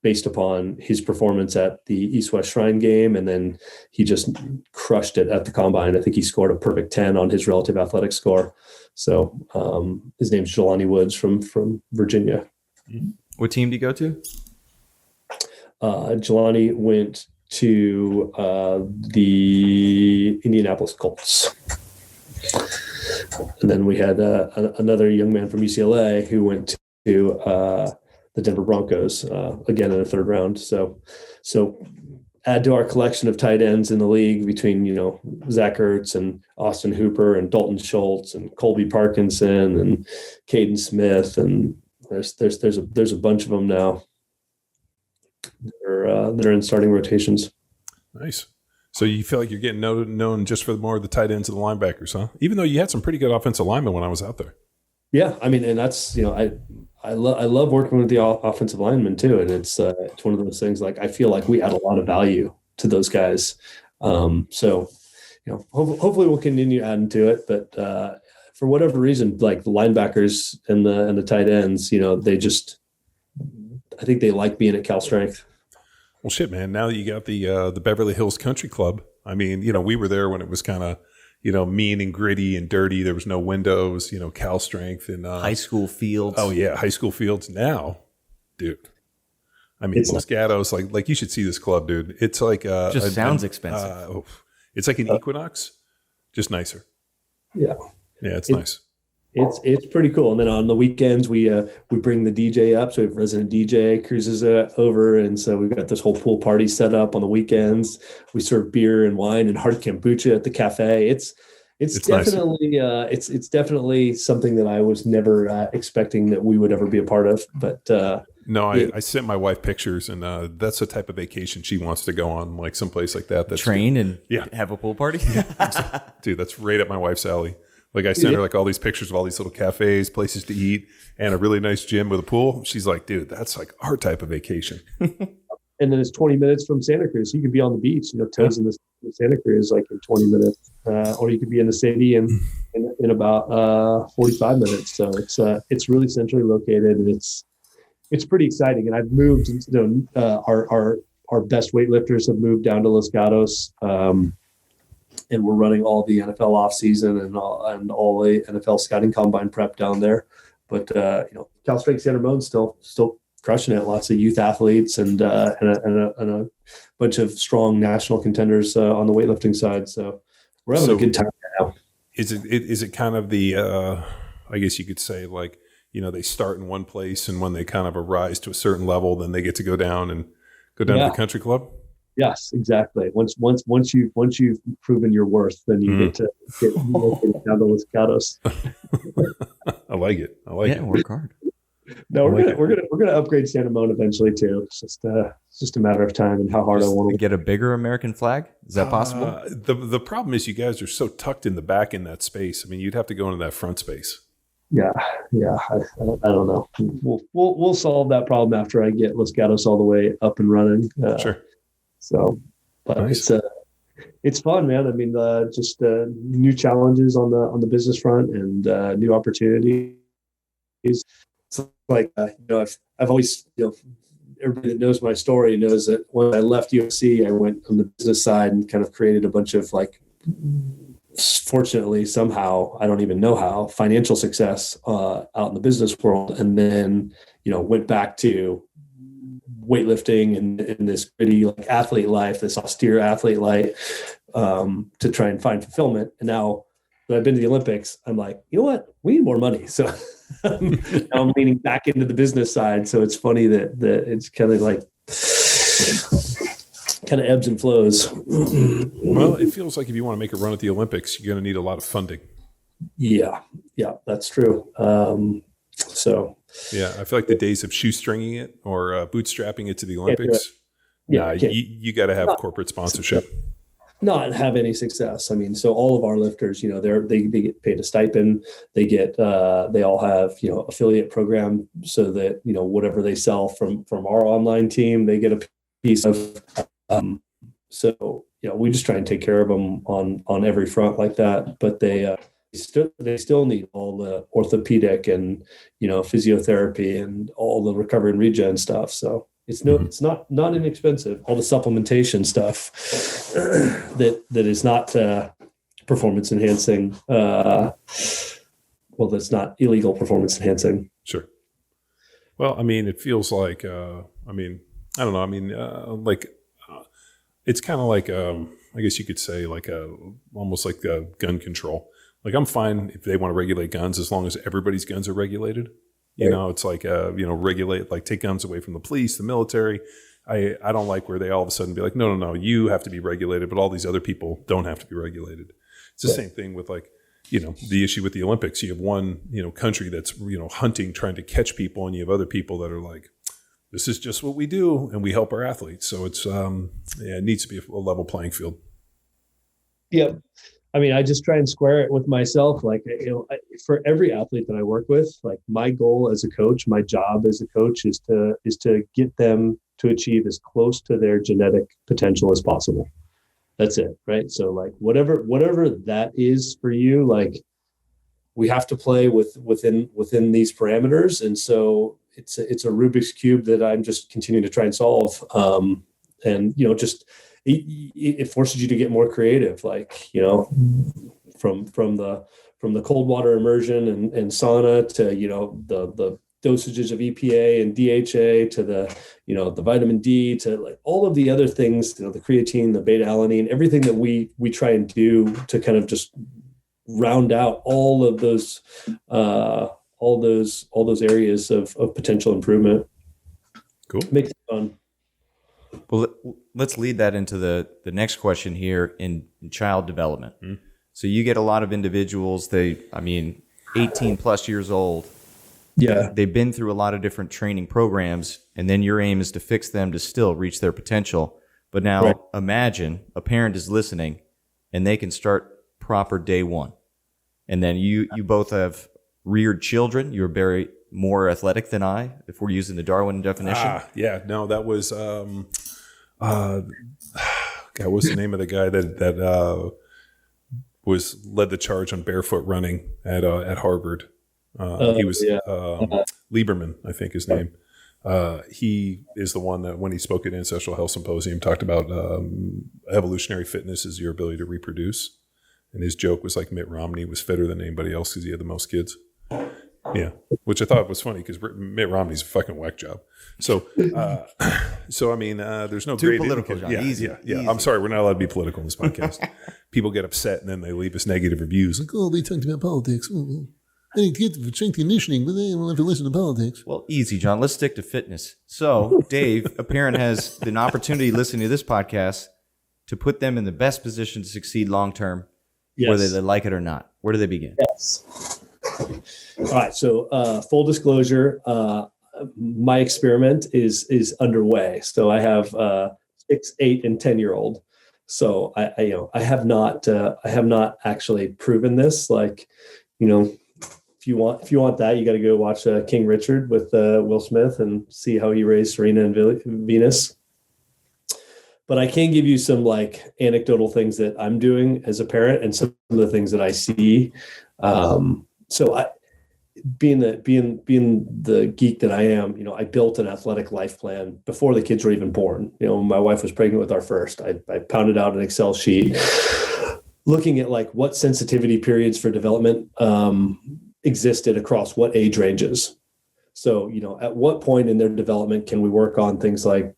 based upon his performance at the East West Shrine game. And then he just crushed it at the combine. I think he scored a perfect 10 on his relative athletic score. So his name's Jelani Woods from Virginia. What team do you go to? Jelani went to the Indianapolis Colts. And then we had another young man from UCLA who went to the Denver Broncos, again in the third round. So add to our collection of tight ends in the league between, Zach Ertz and Austin Hooper and Dalton Schultz and Colby Parkinson and Caden Smith. And there's a bunch of them now that are in starting rotations. Nice. So you feel like you're getting known just for more of the tight ends and the linebackers, huh? Even though you had some pretty good offensive linemen when I was out there. Yeah, I mean, and that's, I love working with the offensive linemen too, and it's one of those things. Like, I feel like we add a lot of value to those guys. So hopefully we'll continue adding to it. But for whatever reason, like the linebackers and the tight ends, I think they like being at Cal Strength. Well, shit, man. Now that you got the Beverly Hills Country Club, I mean, we were there when it was kind of, mean and gritty and dirty. There was no windows, Cal Strength and high school fields. Oh yeah, high school fields. Now, dude, I mean, Los Gatos, like you should see this club, dude. It's like just sounds expensive. It's like an Equinox, just nicer. Yeah, it's nice. It's pretty cool. And then on the weekends, we bring the DJ up. So we have resident DJ cruises over. And so we've got this whole pool party set up on the weekends. We serve beer and wine and hard kombucha at the cafe. It's definitely, nice. It's definitely something that I was never expecting that we would ever be a part of. But no, I sent my wife pictures, and that's the type of vacation she wants to go on, like someplace like that. That's train and have a pool party. Dude, that's right up my wife's alley. Like, I sent her like all these pictures of all these little cafes, places to eat, and a really nice gym with a pool. She's like, dude, that's like our type of vacation. And then it's 20 minutes from Santa Cruz. You could be on the beach, toes in the Santa Cruz like in 20 minutes, or you could be in the city in about 45 minutes. So it's really centrally located, and it's pretty exciting. And I've moved. Our best weightlifters have moved down to Los Gatos. And we're running all the NFL off season and all the NFL scouting combine prep down there. But Cal Strength San Ramon's still crushing it. Lots of youth athletes and a bunch of strong national contenders on the weightlifting side. So we're having a good time right now. is it kind of the I guess you could say, like, they start in one place, and when they kind of arise to a certain level, then they get to go down to the country club. Yes, exactly. Once you've proven your worth, then you get to get down to Los Gatos. I like it. Work hard. No, we're gonna upgrade Santa Mona eventually too. It's just a matter of time and how hard I want to get a bigger American flag. Is that possible? The problem is you guys are so tucked in the back in that space. I mean, you'd have to go into that front space. Yeah. I don't know. We'll solve that problem after I get Los Gatos all the way up and running. Sure. So, but nice. It's fun, man. I mean, just new challenges on the business front and new opportunities. It's like I've always, everybody that knows my story knows that when I left USC, I went on the business side and kind of created a bunch of, like, fortunately somehow, I don't even know how, financial success out in the business world, and then went back to weightlifting and in this gritty, like, athlete life, this austere athlete life, to try and find fulfillment. And now that I've been to the Olympics, I'm like, you know what, we need more money. So I'm leaning back into the business side. So it's funny that it's kind of like ebbs and flows. Well, it feels like if you want to make a run at the Olympics, you're going to need a lot of funding. Yeah, that's true. So yeah, I feel like the days of shoestringing it or bootstrapping it to the Olympics, you got to have corporate sponsorship. Not have any success. I mean, so all of our lifters, they get paid a stipend. They get, they all have, affiliate program, so that, whatever they sell from our online team, they get a piece of. So, we just try and take care of them on every front like that. But they still need all the orthopedic and, physiotherapy and all the recovery and regen stuff. So it's not inexpensive. All the supplementation stuff that is not performance enhancing. That's not illegal performance enhancing. Sure. Well, I mean, it feels like, I don't know. It's kind of like, I guess you could say, like almost like gun control. Like, I'm fine if they want to regulate guns as long as everybody's guns are regulated. It's like, regulate, like, take guns away from the police, the military. I don't like where they all of a sudden be like, no, you have to be regulated, but all these other people don't have to be regulated. It's the same thing with, like, the issue with the Olympics. You have one, country that's, hunting, trying to catch people, and you have other people that are like, this is just what we do, and we help our athletes. So it's, it needs to be a level playing field. Yep. I mean, I just try and square it with myself. Like, for every athlete that I work with, like, my goal as a coach, my job as a coach is to get them to achieve as close to their genetic potential as possible. That's it. Right. So, like, whatever that is for you, like, we have to play within these parameters. And so it's a Rubik's Cube that I'm just continuing to try and solve. And, it forces you to get more creative, like, from the cold water immersion and sauna to, the dosages of EPA and DHA to the vitamin D to, like, all of the other things, the creatine, the beta alanine, everything that we try and do to kind of just round out all of those areas of potential improvement. Cool. Makes it fun. Well, let's lead that into the next question here in child development. Mm-hmm. So you get a lot of individuals, 18 plus years old. Yeah. They've been through a lot of different training programs, and then your aim is to fix them to still reach their potential. But now Imagine a parent is listening and they can start proper day one. And then you both have reared children. You're very more athletic than I, if we're using the Darwin definition. Yeah. No, that was, God, what's the name of the guy that led the charge on barefoot running at Harvard? He was Lieberman, I think his name. He is the one that, when he spoke at Ancestral Health Symposium, talked about evolutionary fitness is your ability to reproduce. And his joke was, like, Mitt Romney was fitter than anybody else because he had the most kids. Yeah, which I thought was funny because Mitt Romney's a fucking whack job. So So, I mean, there's no Too great political, John. Yeah, Easy. yeah. Easy. I'm sorry. We're not allowed to be political in this podcast. People get upset and then they leave us negative reviews. Like, oh, they talked about politics. They get strength conditioning, but they don't have to listen to politics. Well, easy, John. Let's stick to fitness. So, Dave, a parent has an opportunity listening to this podcast to put them in the best position to succeed long term, whether they like it or not. Where do they begin? Yes. All right. So, full disclosure, my experiment is underway. So I have 6, 8, and 10-year-old. So I have not actually proven this. Like, if you want that, you got to go watch King Richard with Will Smith and see how he raised Serena and Venus. But I can give you some like anecdotal things that I'm doing as a parent and some of the things that I see. Being the geek that I am, I built an athletic life plan before the kids were even born. When my wife was pregnant with our first, I pounded out an Excel sheet looking at like what sensitivity periods for development existed across what age ranges. So, at what point in their development can we work on things like,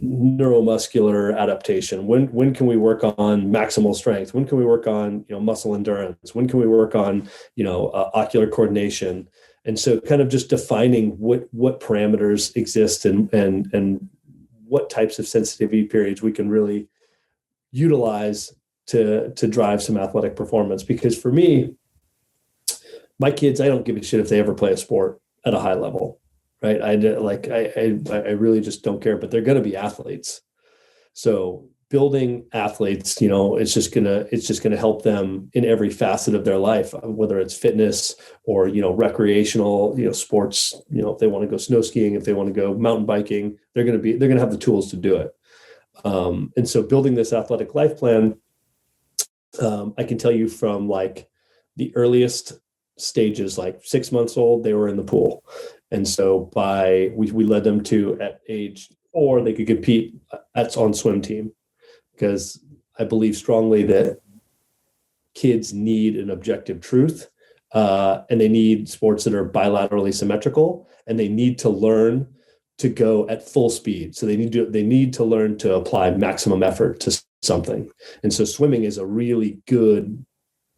neuromuscular adaptation? When can we work on maximal strength? When can we work on muscle endurance? When can we work on ocular coordination? And so kind of just defining what parameters exist and what types of sensitivity periods we can really utilize to drive some athletic performance. Because for me, my kids, I don't give a shit if they ever play a sport at a high level. Right. I really just don't care, but they're going to be athletes. So building athletes, it's just going to help them in every facet of their life, whether it's fitness or, recreational, sports, if they want to go snow skiing, if they want to go mountain biking, they're going to have the tools to do it. And so building this athletic life plan, I can tell you from like the earliest stages, like 6 months old, they were in the pool. And so we led them to at age 4, they could compete on swim team, because I believe strongly that kids need an objective truth, and they need sports that are bilaterally symmetrical, and they need to learn to go at full speed. So they need to learn to apply maximum effort to something. And so swimming is a really good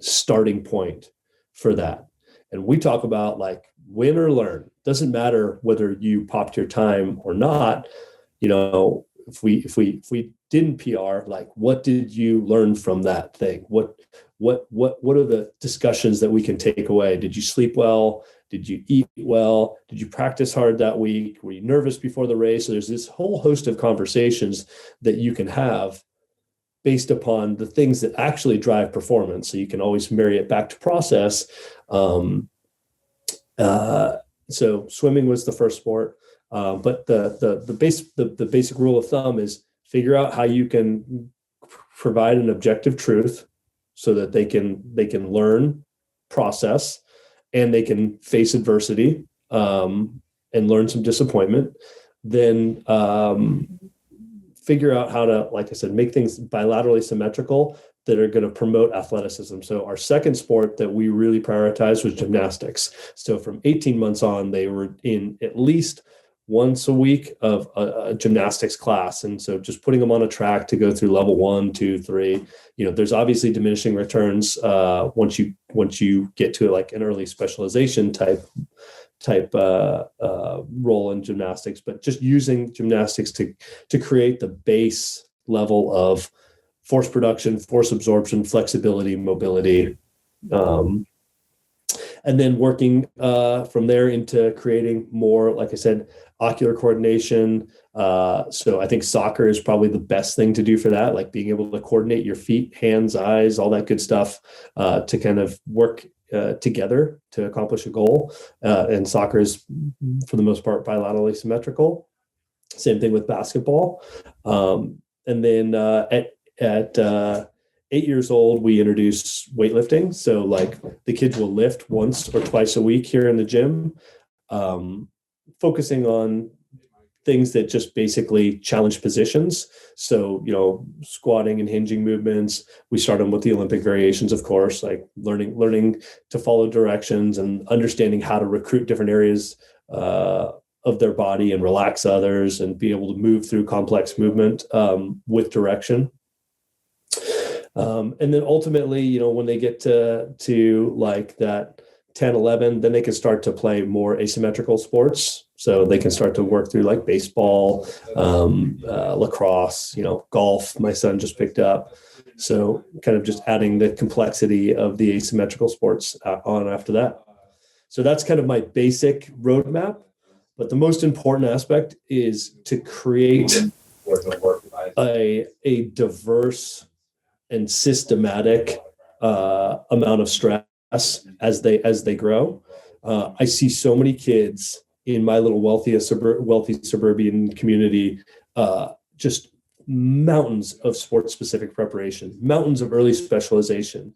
starting point for that. And we talk about like win or learn. Doesn't matter whether you popped your time or not. If we didn't PR, like what did you learn from that thing? What are the discussions that we can take away? Did you sleep well? Did you eat well? Did you practice hard that week? Were you nervous before the race? So there's this whole host of conversations that you can have based upon the things that actually drive performance. So you can always marry it back to process. So swimming was the first sport, but the basic rule of thumb is figure out how you can provide an objective truth so that they can learn, process, and they can face adversity and learn some disappointment. Then figure out how to, like I said, make things bilaterally symmetrical that are going to promote athleticism. So our second sport that we really prioritized was gymnastics. So from 18 months on, they were in at least once a week of a gymnastics class. And so just putting them on a track to go through level 1, 2, 3, there's obviously diminishing returns once you get to like an early specialization type role in gymnastics, but just using gymnastics to create the base level of force production, force absorption, flexibility, mobility, and then working from there into creating more, like I said, ocular coordination. So I think soccer is probably the best thing to do for that, like being able to coordinate your feet, hands, eyes, all that good stuff to kind of work together to accomplish a goal. And soccer is, for the most part, bilaterally symmetrical. Same thing with basketball. And then at 8 years old, we introduced weightlifting. So like the kids will lift once or twice a week here in the gym, focusing on things that just basically challenge positions. So, squatting and hinging movements. We start them with the Olympic variations, of course, like learning to follow directions and understanding how to recruit different areas of their body and relax others and be able to move through complex movement with direction. And then ultimately, when they get to like that 10, 11, then they can start to play more asymmetrical sports. So they can start to work through like baseball, lacrosse, golf, my son just picked up. So kind of just adding the complexity of the asymmetrical sports on after that. So that's kind of my basic roadmap. But the most important aspect is to create a diverse and systematic amount of stress as they grow. I see so many kids in my little wealthy suburban community, just mountains of sports specific preparation, mountains of early specialization,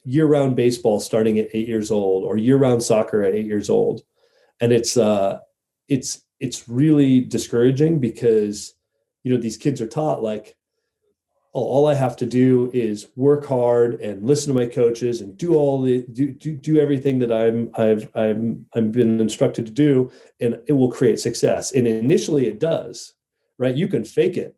year-round baseball starting at 8 years old, or year-round soccer at 8 years old. And it's really discouraging because, these kids are taught like, all I have to do is work hard and listen to my coaches and do everything that I've been instructed to do, and it will create success. And initially it does, right? You can fake it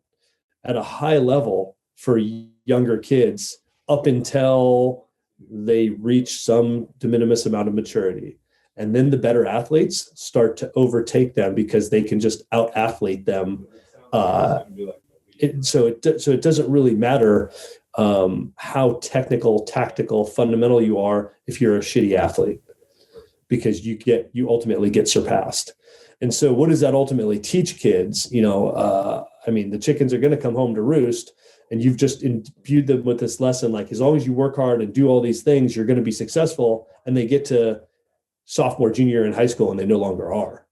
at a high level for younger kids up until they reach some de minimis amount of maturity. And then the better athletes start to overtake them because they can just out athlete them. So it doesn't really matter how technical, tactical, fundamental you are if you're a shitty athlete, because you ultimately get surpassed. And so what does that ultimately teach kids? The chickens are going to come home to roost, and you've just imbued them with this lesson, like, as long as you work hard and do all these things, you're going to be successful. And they get to sophomore, junior year in high school, and they no longer are.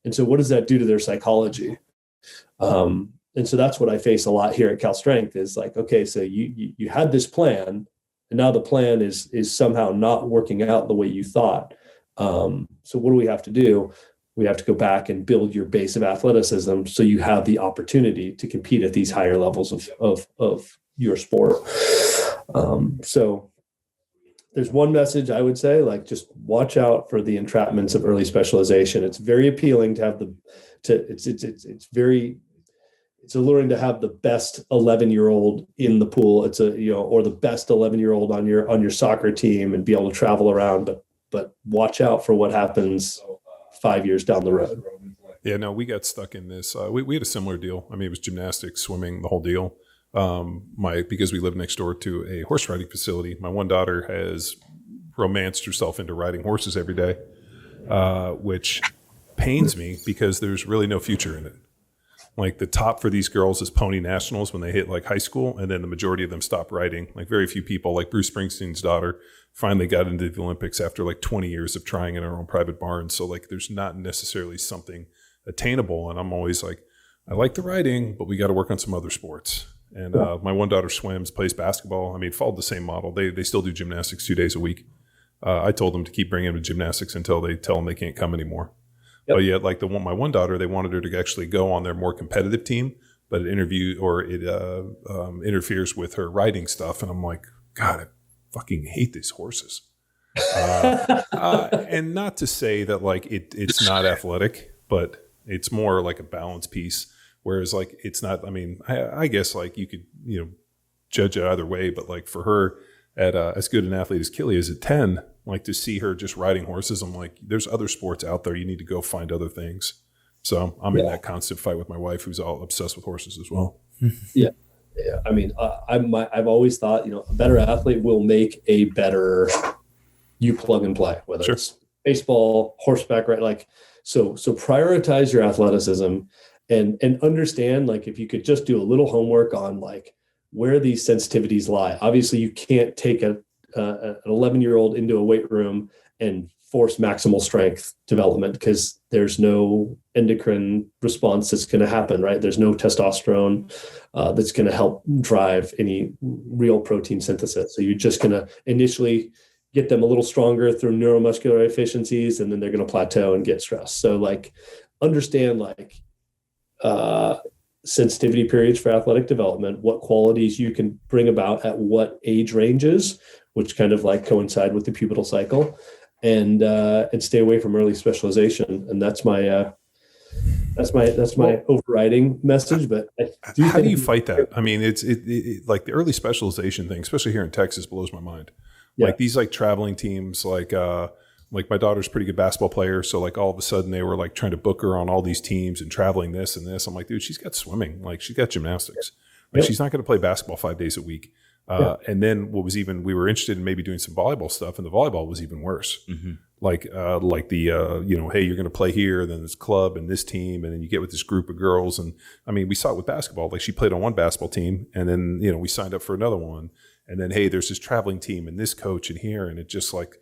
And so what does that do to their psychology? And so that's what I face a lot here at Cal Strength is like, okay, so you had this plan, and now the plan is somehow not working out the way you thought. So what do we have to do? We have to go back and build your base of athleticism so you have the opportunity to compete at these higher levels of your sport. So there's one message I would say, like, just watch out for the entrapments of early specialization. It's very appealing to have it's alluring to have the best 11-year-old in the pool. It's or the best 11-year-old on your soccer team and be able to travel around, but watch out for what happens 5 years down the road. Yeah, no, we got stuck in this. We had a similar deal. I mean, it was gymnastics, swimming, the whole deal. Because we live next door to a horse riding facility, my one daughter has romanced herself into riding horses every day, which pains me because there's really no future in it. Like, the top for these girls is pony nationals when they hit like high school, and then the majority of them stop riding. Like, very few people, like Bruce Springsteen's daughter, finally got into the Olympics after like 20 years of trying in her own private barn. So like, there's not necessarily something attainable. And I'm always like, I like the riding, but we got to work on some other sports. And my one daughter swims, plays basketball. I mean, followed the same model. They still do gymnastics 2 days a week. I told them to keep bringing them to gymnastics until they tell them they can't come anymore. Yep. But yet, like my one daughter, they wanted her to actually go on their more competitive team, but it interferes with her riding stuff. And I'm like, God, I fucking hate these horses. And not to say that like it's not athletic, but it's more like a balance piece. Whereas like it's not. I mean, I guess like you could judge it either way, but like for her at as good an athlete as Killy is at 10. Like, to see her just riding horses, I'm like, there's other sports out there. You need to go find other things. So I'm in that constant fight with my wife, who's all obsessed with horses as well. Yeah. I mean, I've always thought, a better athlete will make a better you plug and play, whether it's baseball, horseback, right? Like, so prioritize your athleticism and understand, like, if you could just do a little homework on like where these sensitivities lie. Obviously, you can't take an 11-year-old into a weight room and force maximal strength development because there's no endocrine response that's going to happen, right? There's no testosterone that's going to help drive any real protein synthesis. So you're just going to initially get them a little stronger through neuromuscular efficiencies, and then they're going to plateau and get stressed. So like, understand like sensitivity periods for athletic development, what qualities you can bring about at what age ranges, which kind of like coincide with the pubertal cycle, and stay away from early specialization. And that's my That's my overriding message. But I do How do you think, fight that? I mean, it's like the early specialization thing, especially here in Texas, blows my mind. Yeah. Like these like traveling teams, like my daughter's a pretty good basketball player, so like all of a sudden they were like trying to book her on all these teams and traveling this and this. I'm like, dude, she's got swimming, like she's got gymnastics. Like she's not going to play basketball 5 days a week. And then we were interested in maybe doing some volleyball stuff, and the volleyball was even worse. Mm-hmm. Like the hey, you're going to play here, then this club and this team, and then you get with this group of girls. And I mean, we saw it with basketball. Like she played on one basketball team, and then we signed up for another one, and then hey, there's this traveling team and this coach in here, and it just like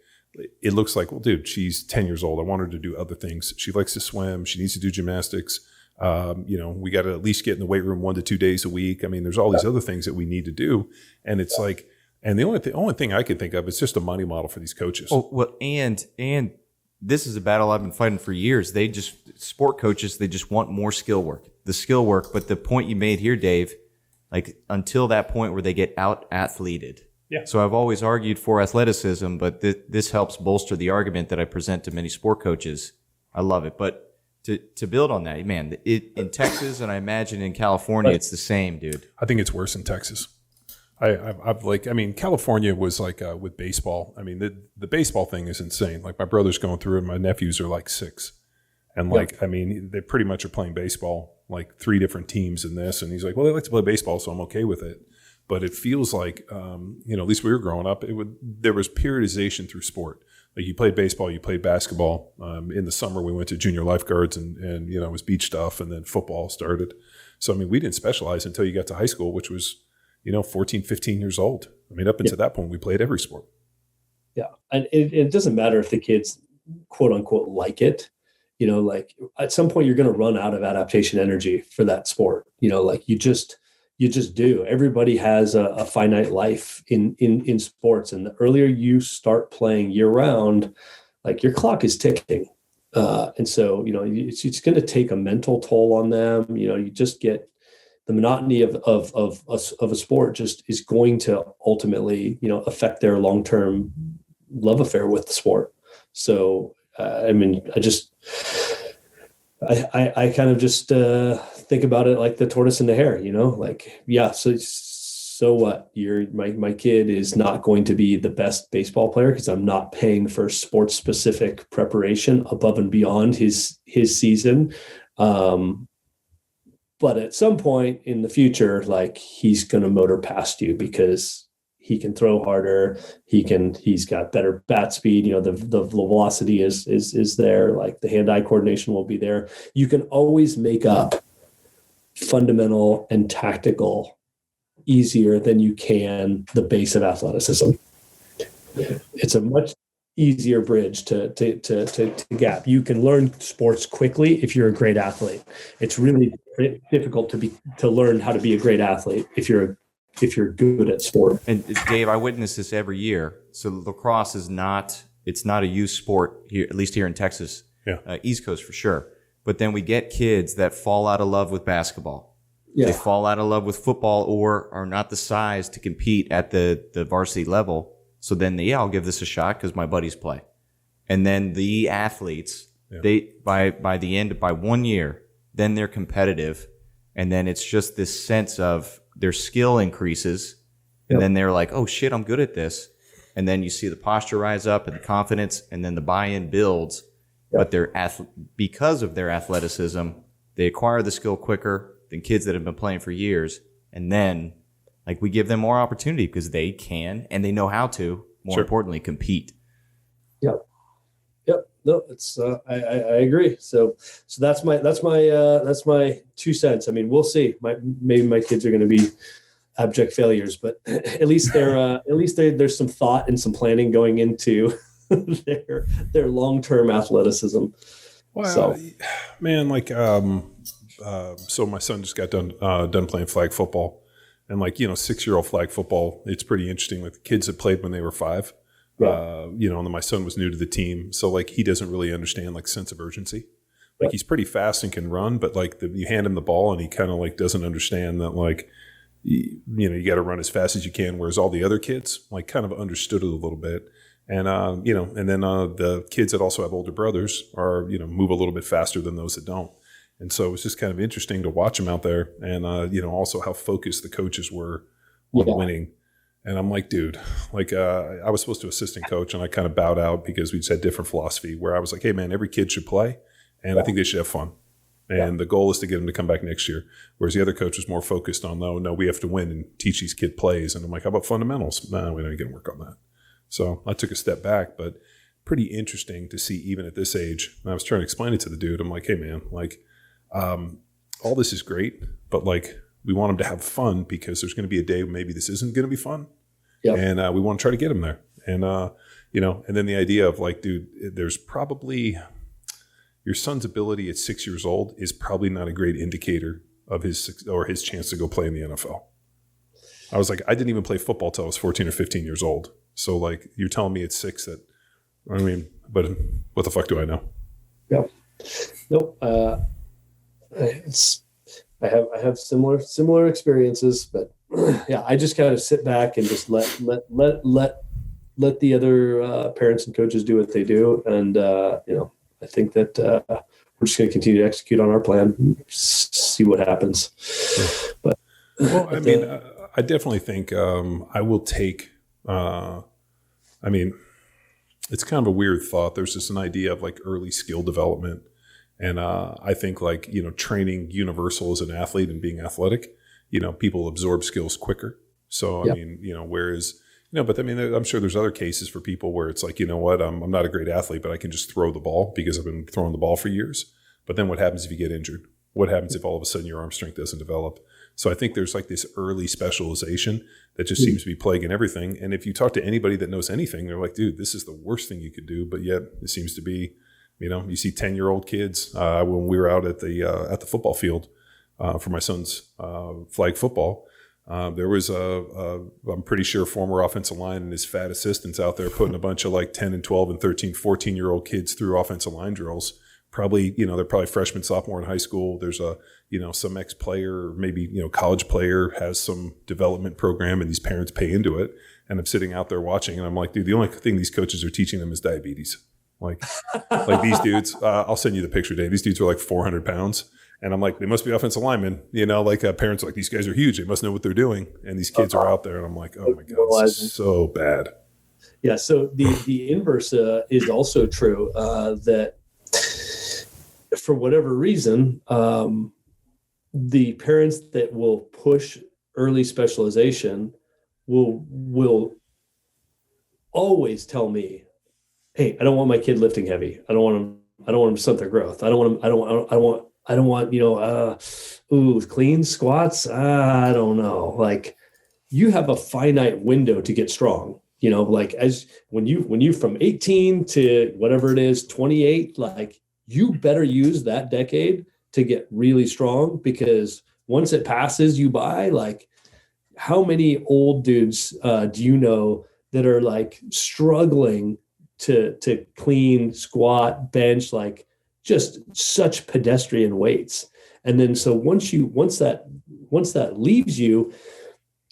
it looks like, well, dude, she's 10 years old. I want her to do other things. She likes to swim. She needs to do gymnastics. We got to at least get in the weight room 1 to 2 days a week. I mean, there's all these other things that we need to do, and it's like. And the only thing I could think of is just a money model for these coaches. Oh, well, and this is a battle I've been fighting for years. Sport coaches, they just want more skill work. The skill work, but the point you made here, Dave, like until that point where they get out athleted. Yeah. So I've always argued for athleticism, but this helps bolster the argument that I present to many sport coaches. I love it. But to build on that, man, in Texas and I imagine in California, it's the same, dude. I think it's worse in Texas. California was like with baseball. I mean, the baseball thing is insane. Like my brother's going through it. And my nephews are like 6. And they pretty much are playing baseball, like 3 different teams in this. And he's like, well, they like to play baseball, so I'm okay with it. But it feels like, at least we were growing up, there was periodization through sport. Like you played baseball, you played basketball. In the summer, we went to junior lifeguards and it was beach stuff. And then football started. So, I mean, we didn't specialize until you got to high school, which was, 14, 15 years old. I mean, up until that point, we played every sport. Yeah. And it doesn't matter if the kids, quote unquote, like it, like at some point you're going to run out of adaptation energy for that sport. Like you just do. Everybody has a finite life in sports. And the earlier you start playing year round, like your clock is ticking. And so, it's going to take a mental toll on them. You just get, the monotony of a sport just is going to ultimately, affect their long-term love affair with the sport. So, I kind of just think about it like the tortoise and the hare, like, yeah. So what? My kid is not going to be the best baseball player because I'm not paying for sports specific preparation above and beyond his season. But at some point in the future, like he's going to motor past you because he can throw harder. He's got better bat speed. The velocity is there. Like the hand-eye coordination will be there. You can always make up fundamental and tactical easier than you can the base of athleticism. It's a much easier bridge to gap. You can learn sports quickly if you're a great athlete. It's really difficult to learn how to be a great athlete if you're good at sport. And Dave, I witness this every year. So lacrosse it's not a youth sport here, at least here in Texas. Yeah. East Coast for sure. But then we get kids that fall out of love with basketball. Yeah. They fall out of love with football or are not the size to compete at the varsity level. So then, I'll give this a shot because my buddies play. And then the athletes, they by 1 year, then they're competitive. And then it's just this sense of their skill increases. And then they're like, oh, shit, I'm good at this. And then you see the posture rise up and the confidence, and then the buy-in builds. But because of their athleticism, they acquire the skill quicker than kids that have been playing for years. And then like we give them more opportunity because they can and they know how to, more importantly, compete. Yep. No, it's I agree. So that's my 2 cents. I mean, we'll see. Maybe my kids are going to be abject failures, but at least there's some thought and some planning going into their long-term athleticism. Well, so, man, like so my son just got done playing flag football. And 6-year-old flag football, it's pretty interesting. Like the kids that played when they were 5, and then my son was new to the team. So he doesn't really understand sense of urgency. He's pretty fast and can run, but you hand him the ball and he kind of doesn't understand that you got to run as fast as you can. Whereas all the other kids kind of understood it a little bit. And, and then the kids that also have older brothers are, move a little bit faster than those that don't. And so it was just kind of interesting to watch them out there, and also how focused the coaches were on winning. And I'm like, dude, I was supposed to assistant coach, and I kind of bowed out because we just had different philosophy where I was like, hey man, every kid should play, and I think they should have fun. And the goal is to get them to come back next year. Whereas the other coach was more focused on, no, we have to win and teach these kid plays. And I'm like, how about fundamentals? No, we don't get to work on that. So I took a step back, but pretty interesting to see even at this age. And I was trying to explain it to the dude. I'm like, hey man, all this is great, but we want them to have fun because there's going to be a day when maybe this isn't going to be fun. Yep. And we want to try to get them there. And, and then the idea of dude, there's probably your son's ability at 6 years old is probably not a great indicator of his chance to go play in the NFL. I was like, I didn't even play football till I was 14 or 15 years old. So you're telling me at 6 that, but what the fuck do I know? Yeah. Nope. I have similar experiences, but yeah, I just kind of sit back and just let the other parents and coaches do what they do. And, I think that we're just going to continue to execute on our plan, see what happens. But I definitely think I will take. It's kind of a weird thought. There's just an idea of early skill development, and I think training universal as an athlete and being athletic, people absorb skills quicker. So whereas. No, but I'm sure there's other cases for people where it's you know what, I'm not a great athlete, but I can just throw the ball because I've been throwing the ball for years. But then what happens if you get injured? What happens if all of a sudden your arm strength doesn't develop? So I think there's this early specialization that just seems to be plaguing everything. And if you talk to anybody that knows anything, they're like, dude, this is the worst thing you could do. But yet it seems to be, you see 10-year-old kids when we were out at the football field for my son's flag football. There was I'm pretty sure former offensive line and his fat assistants out there putting a bunch of 10 and 12 and 13, 14-year-old kids through offensive line drills. Probably, they're probably freshman, sophomore in high school. There's some ex-player or maybe, college player has some development program and these parents pay into it. And I'm sitting out there watching and I'm like, dude, the only thing these coaches are teaching them is diabetes. These dudes, I'll send you the picture, Dave. These dudes are 400 pounds. And I'm like, they must be offensive linemen, parents are like, these guys are huge. They must know what they're doing. And these kids are out there. And I'm like, oh my God, this is so bad. Yeah. So the inverse is also true, that for whatever reason, the parents that will push early specialization will always tell me, hey, I don't want my kid lifting heavy. I don't want them to stunt their growth. I don't want clean squats. I don't know. You have a finite window to get strong, as when you from 18 to whatever it is, 28, you better use that decade to get really strong, because once it passes you by, how many old dudes do you know that are struggling to clean, squat, bench, just such pedestrian weights. And then so once that leaves you,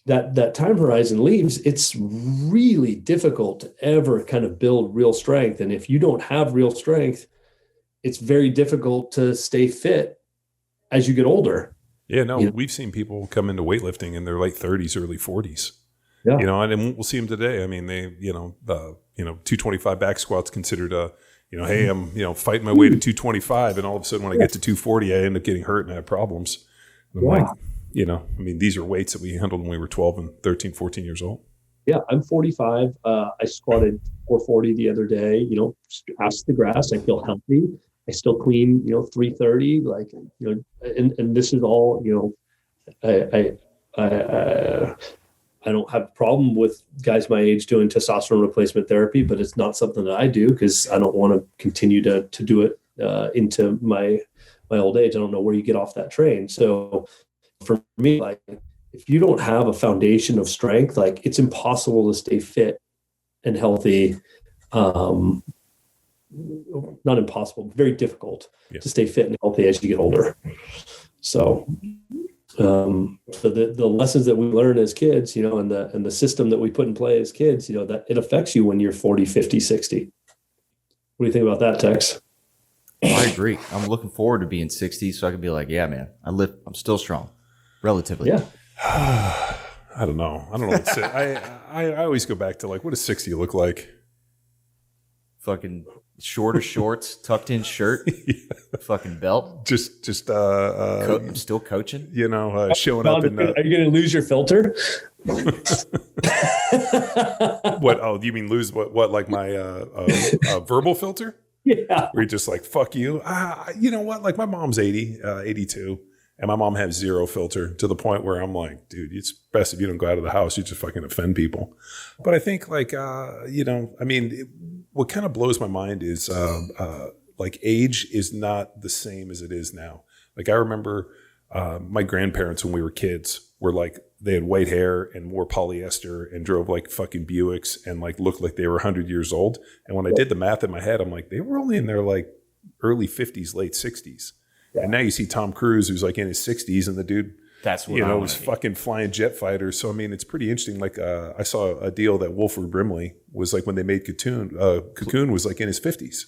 that time horizon leaves, it's really difficult to ever kind of build real strength. And if you don't have real strength, it's very difficult to stay fit as you get older. Yeah, no, we've seen people come into weightlifting in their late 30s, early 40s. Yeah. And we'll see them today. They, 225 back squats considered hey, I'm, fighting my way to 225. And all of a sudden when I get to 240, I end up getting hurt and I have problems. And I'm these are weights that we handled when we were 12 and 13, 14 years old. Yeah, I'm 45. I squatted 440 the other day, ask the grass. I feel healthy. I still clean, 330, and this is all, I don't have a problem with guys my age doing testosterone replacement therapy, but it's not something that I do because I don't want to continue to do it into my old age. I don't know where you get off that train. So for me, if you don't have a foundation of strength, it's impossible to stay fit and healthy. Not impossible, very difficult to stay fit and healthy as you get older. So the lessons that we learn as kids, and the system that we put in play as kids, that it affects you when you're 40, 50, 60. What do you think about that, Tex? I agree. I'm looking forward to being 60 so I can be like, yeah, man, I'm still strong, relatively. Yeah. I don't know. What I always go back to like, what does 60 look like? Fucking shorter shorts, tucked in shirt, fucking belt. Just I'm still coaching. Showing up in. Are you going to lose your filter? What? Oh, you mean lose what? Like my verbal filter? Yeah. Where you're just like, fuck you. You know what? Like my mom's 82, and my mom has zero filter to the point where I'm like, dude, it's best if you don't go out of the house. You just fucking offend people. But I think like, what kind of blows my mind is like age is not the same as it is now. Like I remember my grandparents when we were kids were like, they had white hair and wore polyester and drove like fucking Buicks and like looked like they were 100 years old. And when I did the math in my head, I'm like, they were only in their like early 50s, late 60s. Yeah. And now you see Tom Cruise, who's like in his 60s, and the dude, that's what was fucking flying jet fighters. So I mean, it's pretty interesting. Like I saw a deal that Wilford Brimley was like when they made Cocoon was like in his 50s.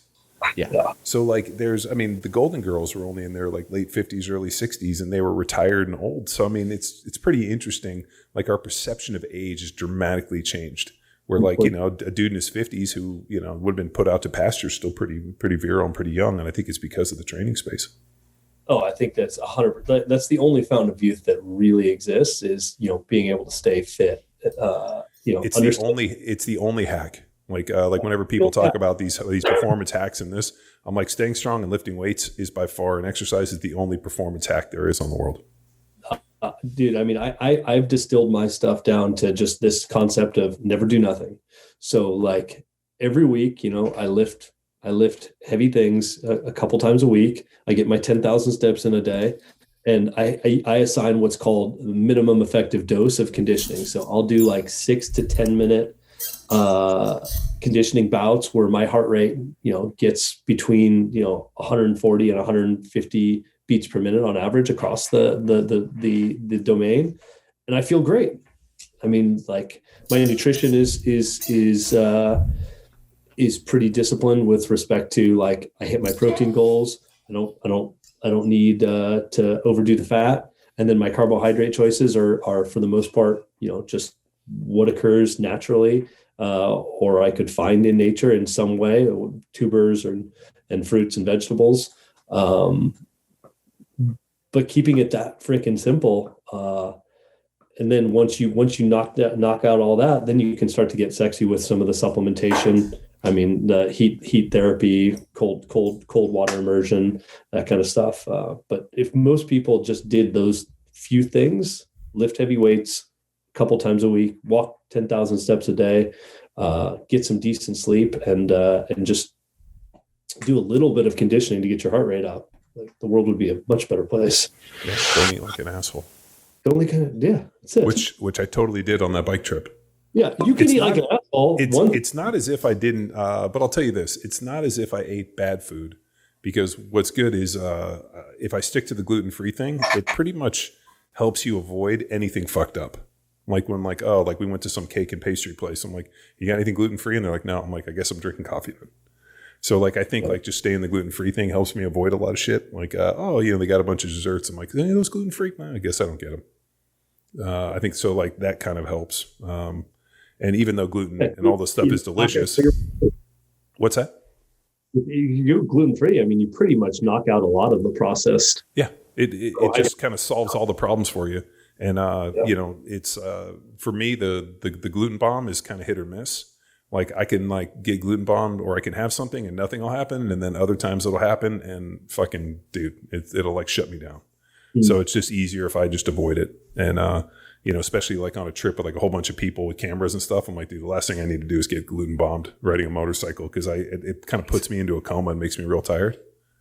Yeah. So like the Golden Girls were only in their like late 50s, early 60s, and they were retired and old. So I mean, it's pretty interesting. Like our perception of age has dramatically changed. Where like, a dude in his 50s who, would have been put out to pasture still pretty virile and pretty young. And I think it's because of the training space. Oh, I think that's 100%. That's the only fountain of youth that really exists is, being able to stay fit. It's the only hack. Like whenever people talk about these performance hacks in this, I'm like, staying strong and lifting weights is by far, and exercise is the only performance hack there is on the world. Dude, I mean, I've distilled my stuff down to just this concept of never do nothing. So like every week, I lift heavy things a couple times a week. I get my 10,000 steps in a day. And I assign what's called the minimum effective dose of conditioning. So I'll do like 6 to 10 minute conditioning bouts where my heart rate, gets between, 140 and 150 beats per minute on average across the domain. And I feel great. I mean, like my nutrition is pretty disciplined with respect to like, I hit my protein goals. I don't need to overdo the fat. And then my carbohydrate choices are for the most part, just what occurs naturally, or I could find in nature in some way, tubers and fruits and vegetables. But keeping it that freaking simple. And then once you knock out all that, then you can start to get sexy with some of the supplementation. I mean, the heat therapy, cold water immersion, that kind of stuff. But if most people just did those few things, lift heavy weights a couple times a week, walk 10,000 steps a day, get some decent sleep, and just do a little bit of conditioning to get your heart rate up, like the world would be a much better place. Yeah, don't eat like an asshole. That's it. Which I totally did on that bike trip. Yeah, you can eat like an asshole. It's not as if I didn't, but I'll tell you this. It's not as if I ate bad food, because what's good is if I stick to the gluten-free thing, it pretty much helps you avoid anything fucked up. Like when we went to some cake and pastry place. I'm like, you got anything gluten-free? And they're like, no. I'm like, I guess I'm drinking coffee then. So like, I think like just staying the gluten-free thing helps me avoid a lot of shit. Like, they got a bunch of desserts. I'm like, any of those gluten-free? I guess I don't get them. I think so. Like that kind of helps. And even though gluten and all this stuff is delicious, what's that? If you go gluten-free, I mean, you pretty much knock out a lot of the processed. Yeah, it just kind of solves all the problems for you. And it's for me the gluten bomb is kind of hit or miss. Like I can like get gluten bombed, or I can have something and nothing will happen, and then other times it'll happen and fucking dude, it'll like shut me down. Mm-hmm. So it's just easier if I just avoid it. And especially like on a trip with like a whole bunch of people with cameras and stuff, I'm like, dude, the last thing I need to do is get gluten bombed riding a motorcycle, because it kind of puts me into a coma and makes me real tired.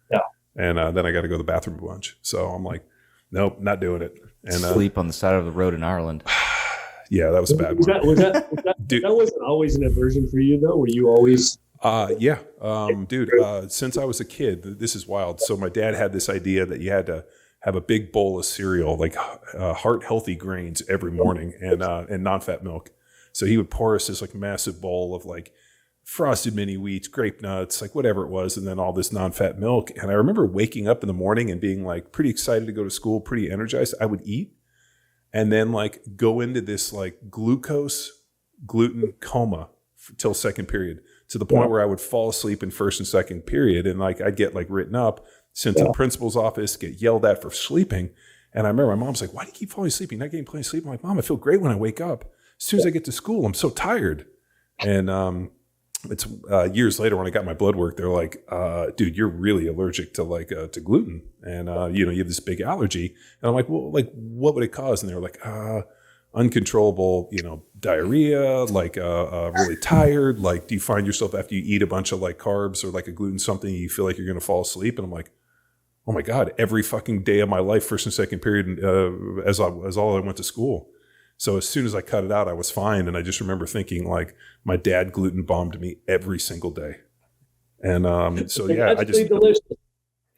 Yeah. And then I got to go to the bathroom a bunch. So I'm like, nope, not doing it. And sleep on the side of the road in Ireland. Yeah, that was a bad one. Was that dude, that wasn't always an aversion for you though? Were you always? Yeah, dude. Since I was a kid, this is wild. So my dad had this idea that you had to have a big bowl of cereal, like heart healthy grains every morning, and non-fat milk. So he would pour us this like massive bowl of like frosted mini wheats, grape nuts, like whatever it was, and then all this non-fat milk. And I remember waking up in the morning and being like pretty excited to go to school, pretty energized. I would eat and then like go into this like glucose, gluten coma till second period, to the point where I would fall asleep in first and second period. And like, I'd get like written up, sent to the principal's office, get yelled at for sleeping. And I remember my mom's like, why do you keep falling asleep? You're not getting plenty of sleep. I'm like, Mom, I feel great when I wake up. As soon as I get to school, I'm so tired. And it's years later when I got my blood work, they're like, dude, you're really allergic to like to gluten. And, you have this big allergy. And I'm like, well, like, what would it cause? And they were like, uncontrollable, diarrhea, like really tired. Like, do you find yourself after you eat a bunch of like carbs or like a gluten something, you feel like you're going to fall asleep? And I'm like, oh my God, every fucking day of my life, first and second period, as all I went to school. So as soon as I cut it out, I was fine. And I just remember thinking like my dad gluten bombed me every single day. And so, yeah, I just, delicious.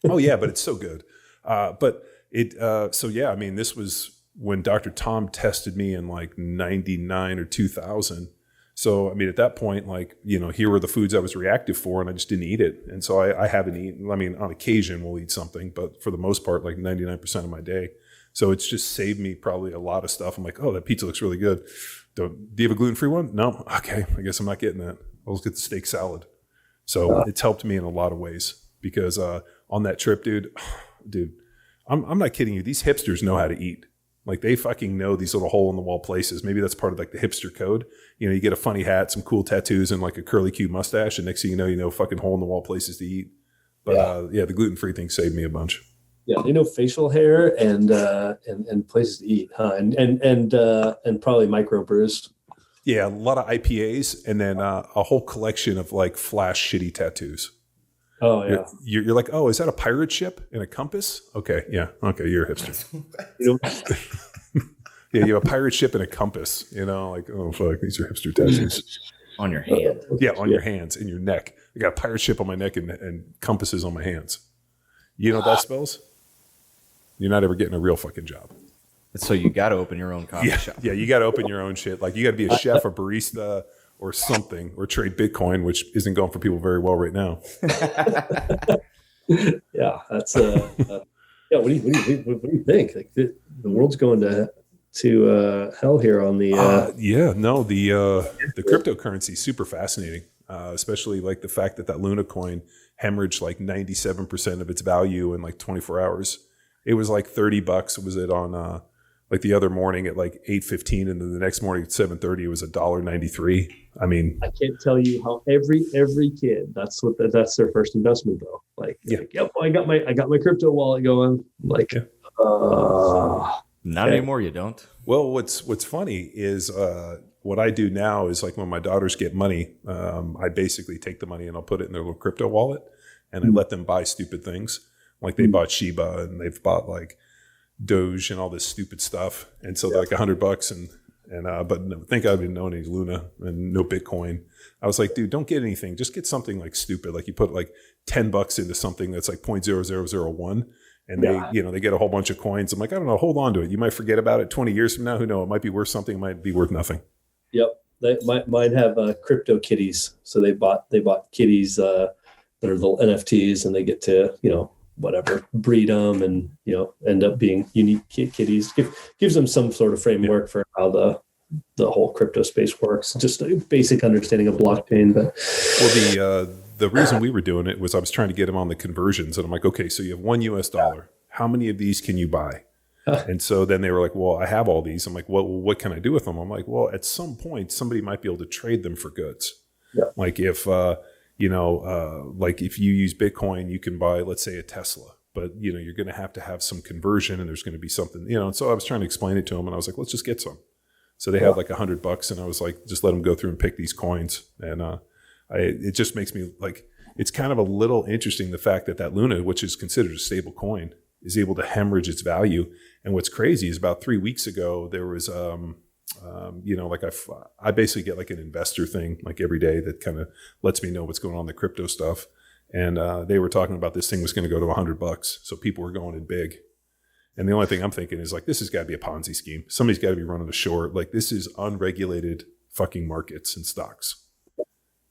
Oh yeah, but it's so good. So yeah, I mean, this was when Dr. Tom tested me in like 99 or 2000. So, I mean, at that point, like, here were the foods I was reactive for, and I just didn't eat it. And so I haven't eaten, I mean, on occasion we'll eat something, but for the most part, like 99% of my day. So it's just saved me probably a lot of stuff. I'm like, oh, that pizza looks really good. Do you have a gluten-free one? No? Okay, I guess I'm not getting that. I'll get the steak salad. So it's helped me in a lot of ways because on that trip, dude, I'm not kidding you. These hipsters know how to eat. Like they fucking know these little hole in the wall places. Maybe that's part of like the hipster code. You get a funny hat, some cool tattoos, and like a curly Q mustache, and next thing you know, fucking hole in the wall places to eat. But the gluten-free thing saved me a bunch. Yeah, they know facial hair and places to eat, huh? And probably microbrews. Yeah, a lot of IPAs, and then a whole collection of like flash shitty tattoos. Oh yeah, you're like, oh, is that a pirate ship and a compass? Okay, yeah, okay, you're a hipster. Yeah, you have a pirate ship and a compass. Like, oh fuck, these are hipster tattoos on your hand. Yeah, on your hands and your neck. I got a pirate ship on my neck and compasses on my hands. You know what that spells? You're not ever getting a real fucking job. So you got to open your own coffee shop. Yeah, you got to open your own shit. Like you got to be a chef, a barista, or something, or trade Bitcoin, which isn't going for people very well right now. Yeah, that's yeah. What do you think? Like the world's going to hell here on the. The cryptocurrency is super fascinating, especially like the fact that Luna coin hemorrhaged like 97% of its value in like 24 hours. It was like $30. Was it on like the other morning at like 8:15, and then the next morning at 7:30 it was $1.93. I mean, I can't tell you how every kid that's their first investment though. Like, yep, I got my crypto wallet going. Like, not anymore. You don't. Well, what's funny is what I do now is like when my daughters get money, I basically take the money and I'll put it in their little crypto wallet, and I let them buy stupid things. Like they bought Shiba and they've bought like Doge and all this stupid stuff. And so they're like $100 but thank God I didn't know any Luna and no Bitcoin. I was like, dude, don't get anything. Just get something like stupid. Like you put like $10 into something that's like 0.0001 and they get a whole bunch of coins. I'm like, I don't know, hold on to it. You might forget about it 20 years from now. Who knows? It might be worth something. It might be worth nothing. Yep. Mine have crypto kitties. So they bought kitties that are little NFTs, and they get to, whatever, breed them and, end up being unique kitties. Gives them some sort of framework for how the whole crypto space works. Just a basic understanding of blockchain. But the reason we were doing it was I was trying to get them on the conversions, and I'm like, okay, so you have $1. How many of these can you buy? And so then they were like, well, I have all these. I'm like, well, what can I do with them? I'm like, well, at some point somebody might be able to trade them for goods. Yeah. Like if like if you use Bitcoin, you can buy, let's say, a Tesla, but you're going to have some conversion, and there's going to be something, and so I was trying to explain it to them, and I was like, let's just get some. So they had like $100, and I was like, just let them go through and pick these coins. And it just makes me like, it's kind of a little interesting, the fact that Luna, which is considered a stable coin, is able to hemorrhage its value. And what's crazy is about 3 weeks ago, there was, like I basically get like an investor thing like every day that kind of lets me know what's going on in the crypto stuff. And they were talking about this thing was going to go to $100. So people were going in big. And the only thing I'm thinking is like, this has got to be a Ponzi scheme. Somebody's got to be running a short. Like this is unregulated fucking markets and stocks.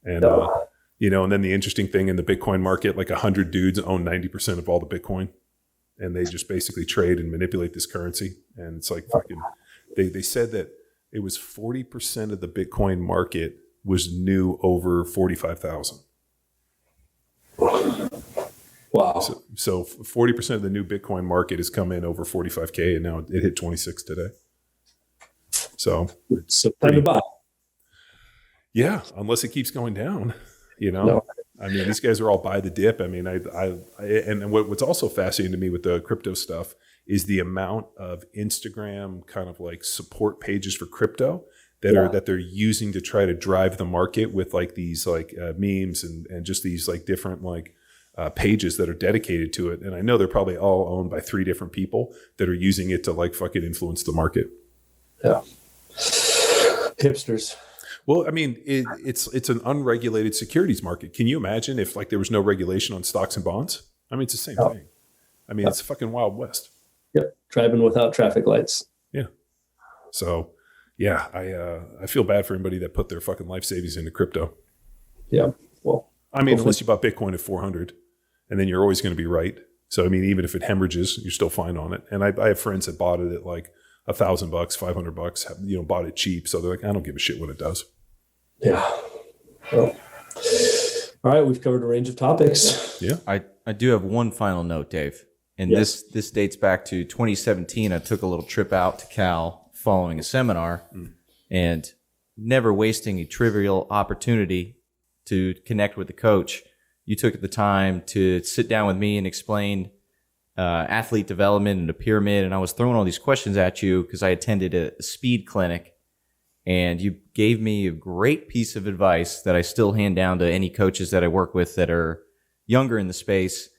And, and then the interesting thing in the Bitcoin market, like 100 dudes own 90% of all the Bitcoin, and they just basically trade and manipulate this currency. And it's like fucking, they said that it was 40% of the Bitcoin market was new over 45,000. Wow. So 40% of the new Bitcoin market has come in over 45K, and now it hit 26 today. So time to buy. Yeah, unless it keeps going down, No. I mean, these guys are all buy the dip. I mean, and what's also fascinating to me with the crypto stuff is the amount of Instagram kind of like support pages for crypto that they're using to try to drive the market with like these like memes and just these like different like pages that are dedicated to it. And I know they're probably all owned by 3 different people that are using it to like fucking influence the market. Yeah. Hipsters. Well, I mean, it's an unregulated securities market. Can you imagine if like there was no regulation on stocks and bonds? I mean, it's the same thing. I mean, it's fucking Wild West. Yep. Driving without traffic lights. Yeah. So, yeah, I feel bad for anybody that put their fucking life savings into crypto. Yeah. Well, I mean, unless you bought Bitcoin at 400, and then you're always going to be right. So, I mean, even if it hemorrhages, you're still fine on it. And I have friends that bought it at like $1,000, $500, bought it cheap. So they're like, I don't give a shit what it does. Yeah. Well, all right. We've covered a range of topics. Yeah. I do have one final note, Dave. And this dates back to 2017. I took a little trip out to Cal following a seminar and never wasting a trivial opportunity to connect with the coach. You took the time to sit down with me and explain athlete development and a pyramid. And I was throwing all these questions at you because I attended a speed clinic, and you gave me a great piece of advice that I still hand down to any coaches that I work with that are younger in the space.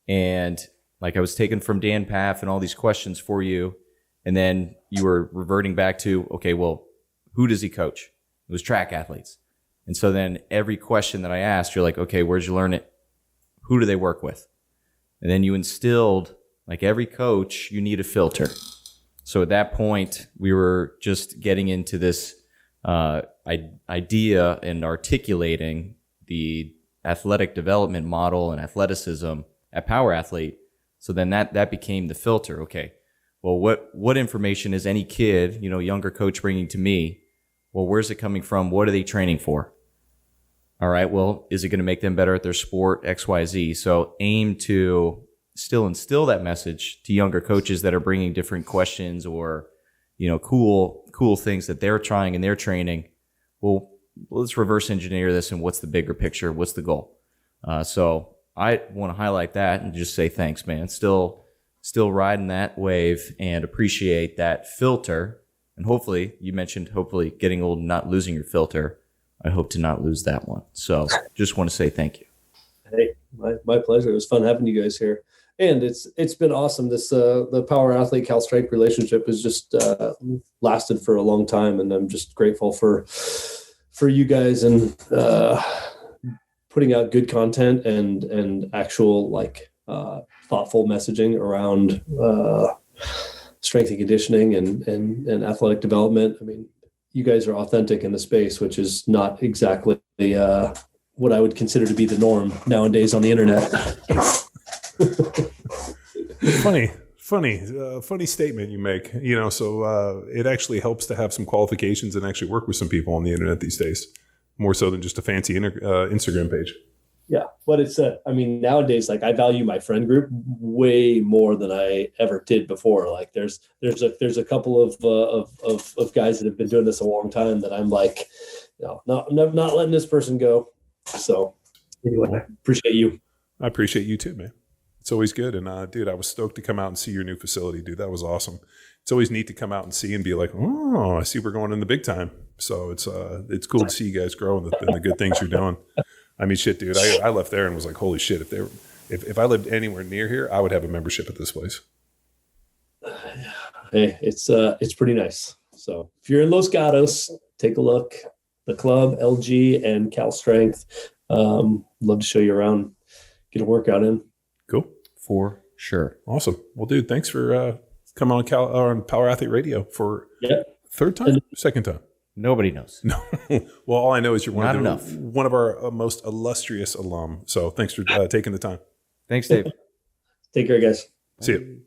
And like I was taken from Dan Paff and all these questions for you. And then you were reverting back to, okay, well, who does he coach? It was track athletes. And so then every question that I asked, you're like, okay, where'd you learn it? Who do they work with? And then you instilled, like every coach, you need a filter. So at that point, we were just getting into this idea and articulating the athletic development model and athleticism at Power Athlete. So then that became the filter. Okay, well, what information is any kid, younger coach bringing to me? Well, where's it coming from? What are they training for? All right, well, is it going to make them better at their sport, X, Y, Z? So aim to still instill that message to younger coaches that are bringing different questions or, cool things that they're trying in their training. Well, let's reverse engineer this, and what's the bigger picture? What's the goal? So I want to highlight that and just say thanks, man. Still riding that wave and appreciate that filter. And hopefully, you mentioned getting old and not losing your filter. I hope to not lose that one. So just want to say thank you. Hey, my pleasure. It was fun having you guys here. And it's been awesome. This the Power Athlete Cal Strength relationship has just lasted for a long time, and I'm just grateful for you guys and putting out good content and actual thoughtful messaging around strength and conditioning and athletic development. I mean, you guys are authentic in the space, which is not exactly what I would consider to be the norm nowadays on the internet. Funny statement you make, so it actually helps to have some qualifications and actually work with some people on the internet these days, more so than just a fancy Instagram page. Yeah. But it's nowadays, I value my friend group way more than I ever did before. Like there's a couple of guys that have been doing this a long time that I'm like, not letting this person go. So anyway, I appreciate you. I appreciate you too, man. It's always good. And dude, I was stoked to come out and see your new facility, dude. That was awesome. It's always neat to come out and see and be like, oh, I see we're going in the big time. So it's cool to see you guys grow and the good things you're doing. I mean, shit, dude, I left there and was like, holy shit, if I lived anywhere near here, I would have a membership at this place. Hey, it's pretty nice. So if you're in Los Gatos, take a look. The club, LG, and Cal Strength. Love to show you around, get a workout in. Cool. For sure. Awesome. Well, dude, thanks for coming on Power Athlete Radio for third time, second time. Nobody knows. No. Well, all I know is you're Not one enough. one of our most illustrious alum. So thanks for taking the time. Thanks, Dave. Take care, guys. See you.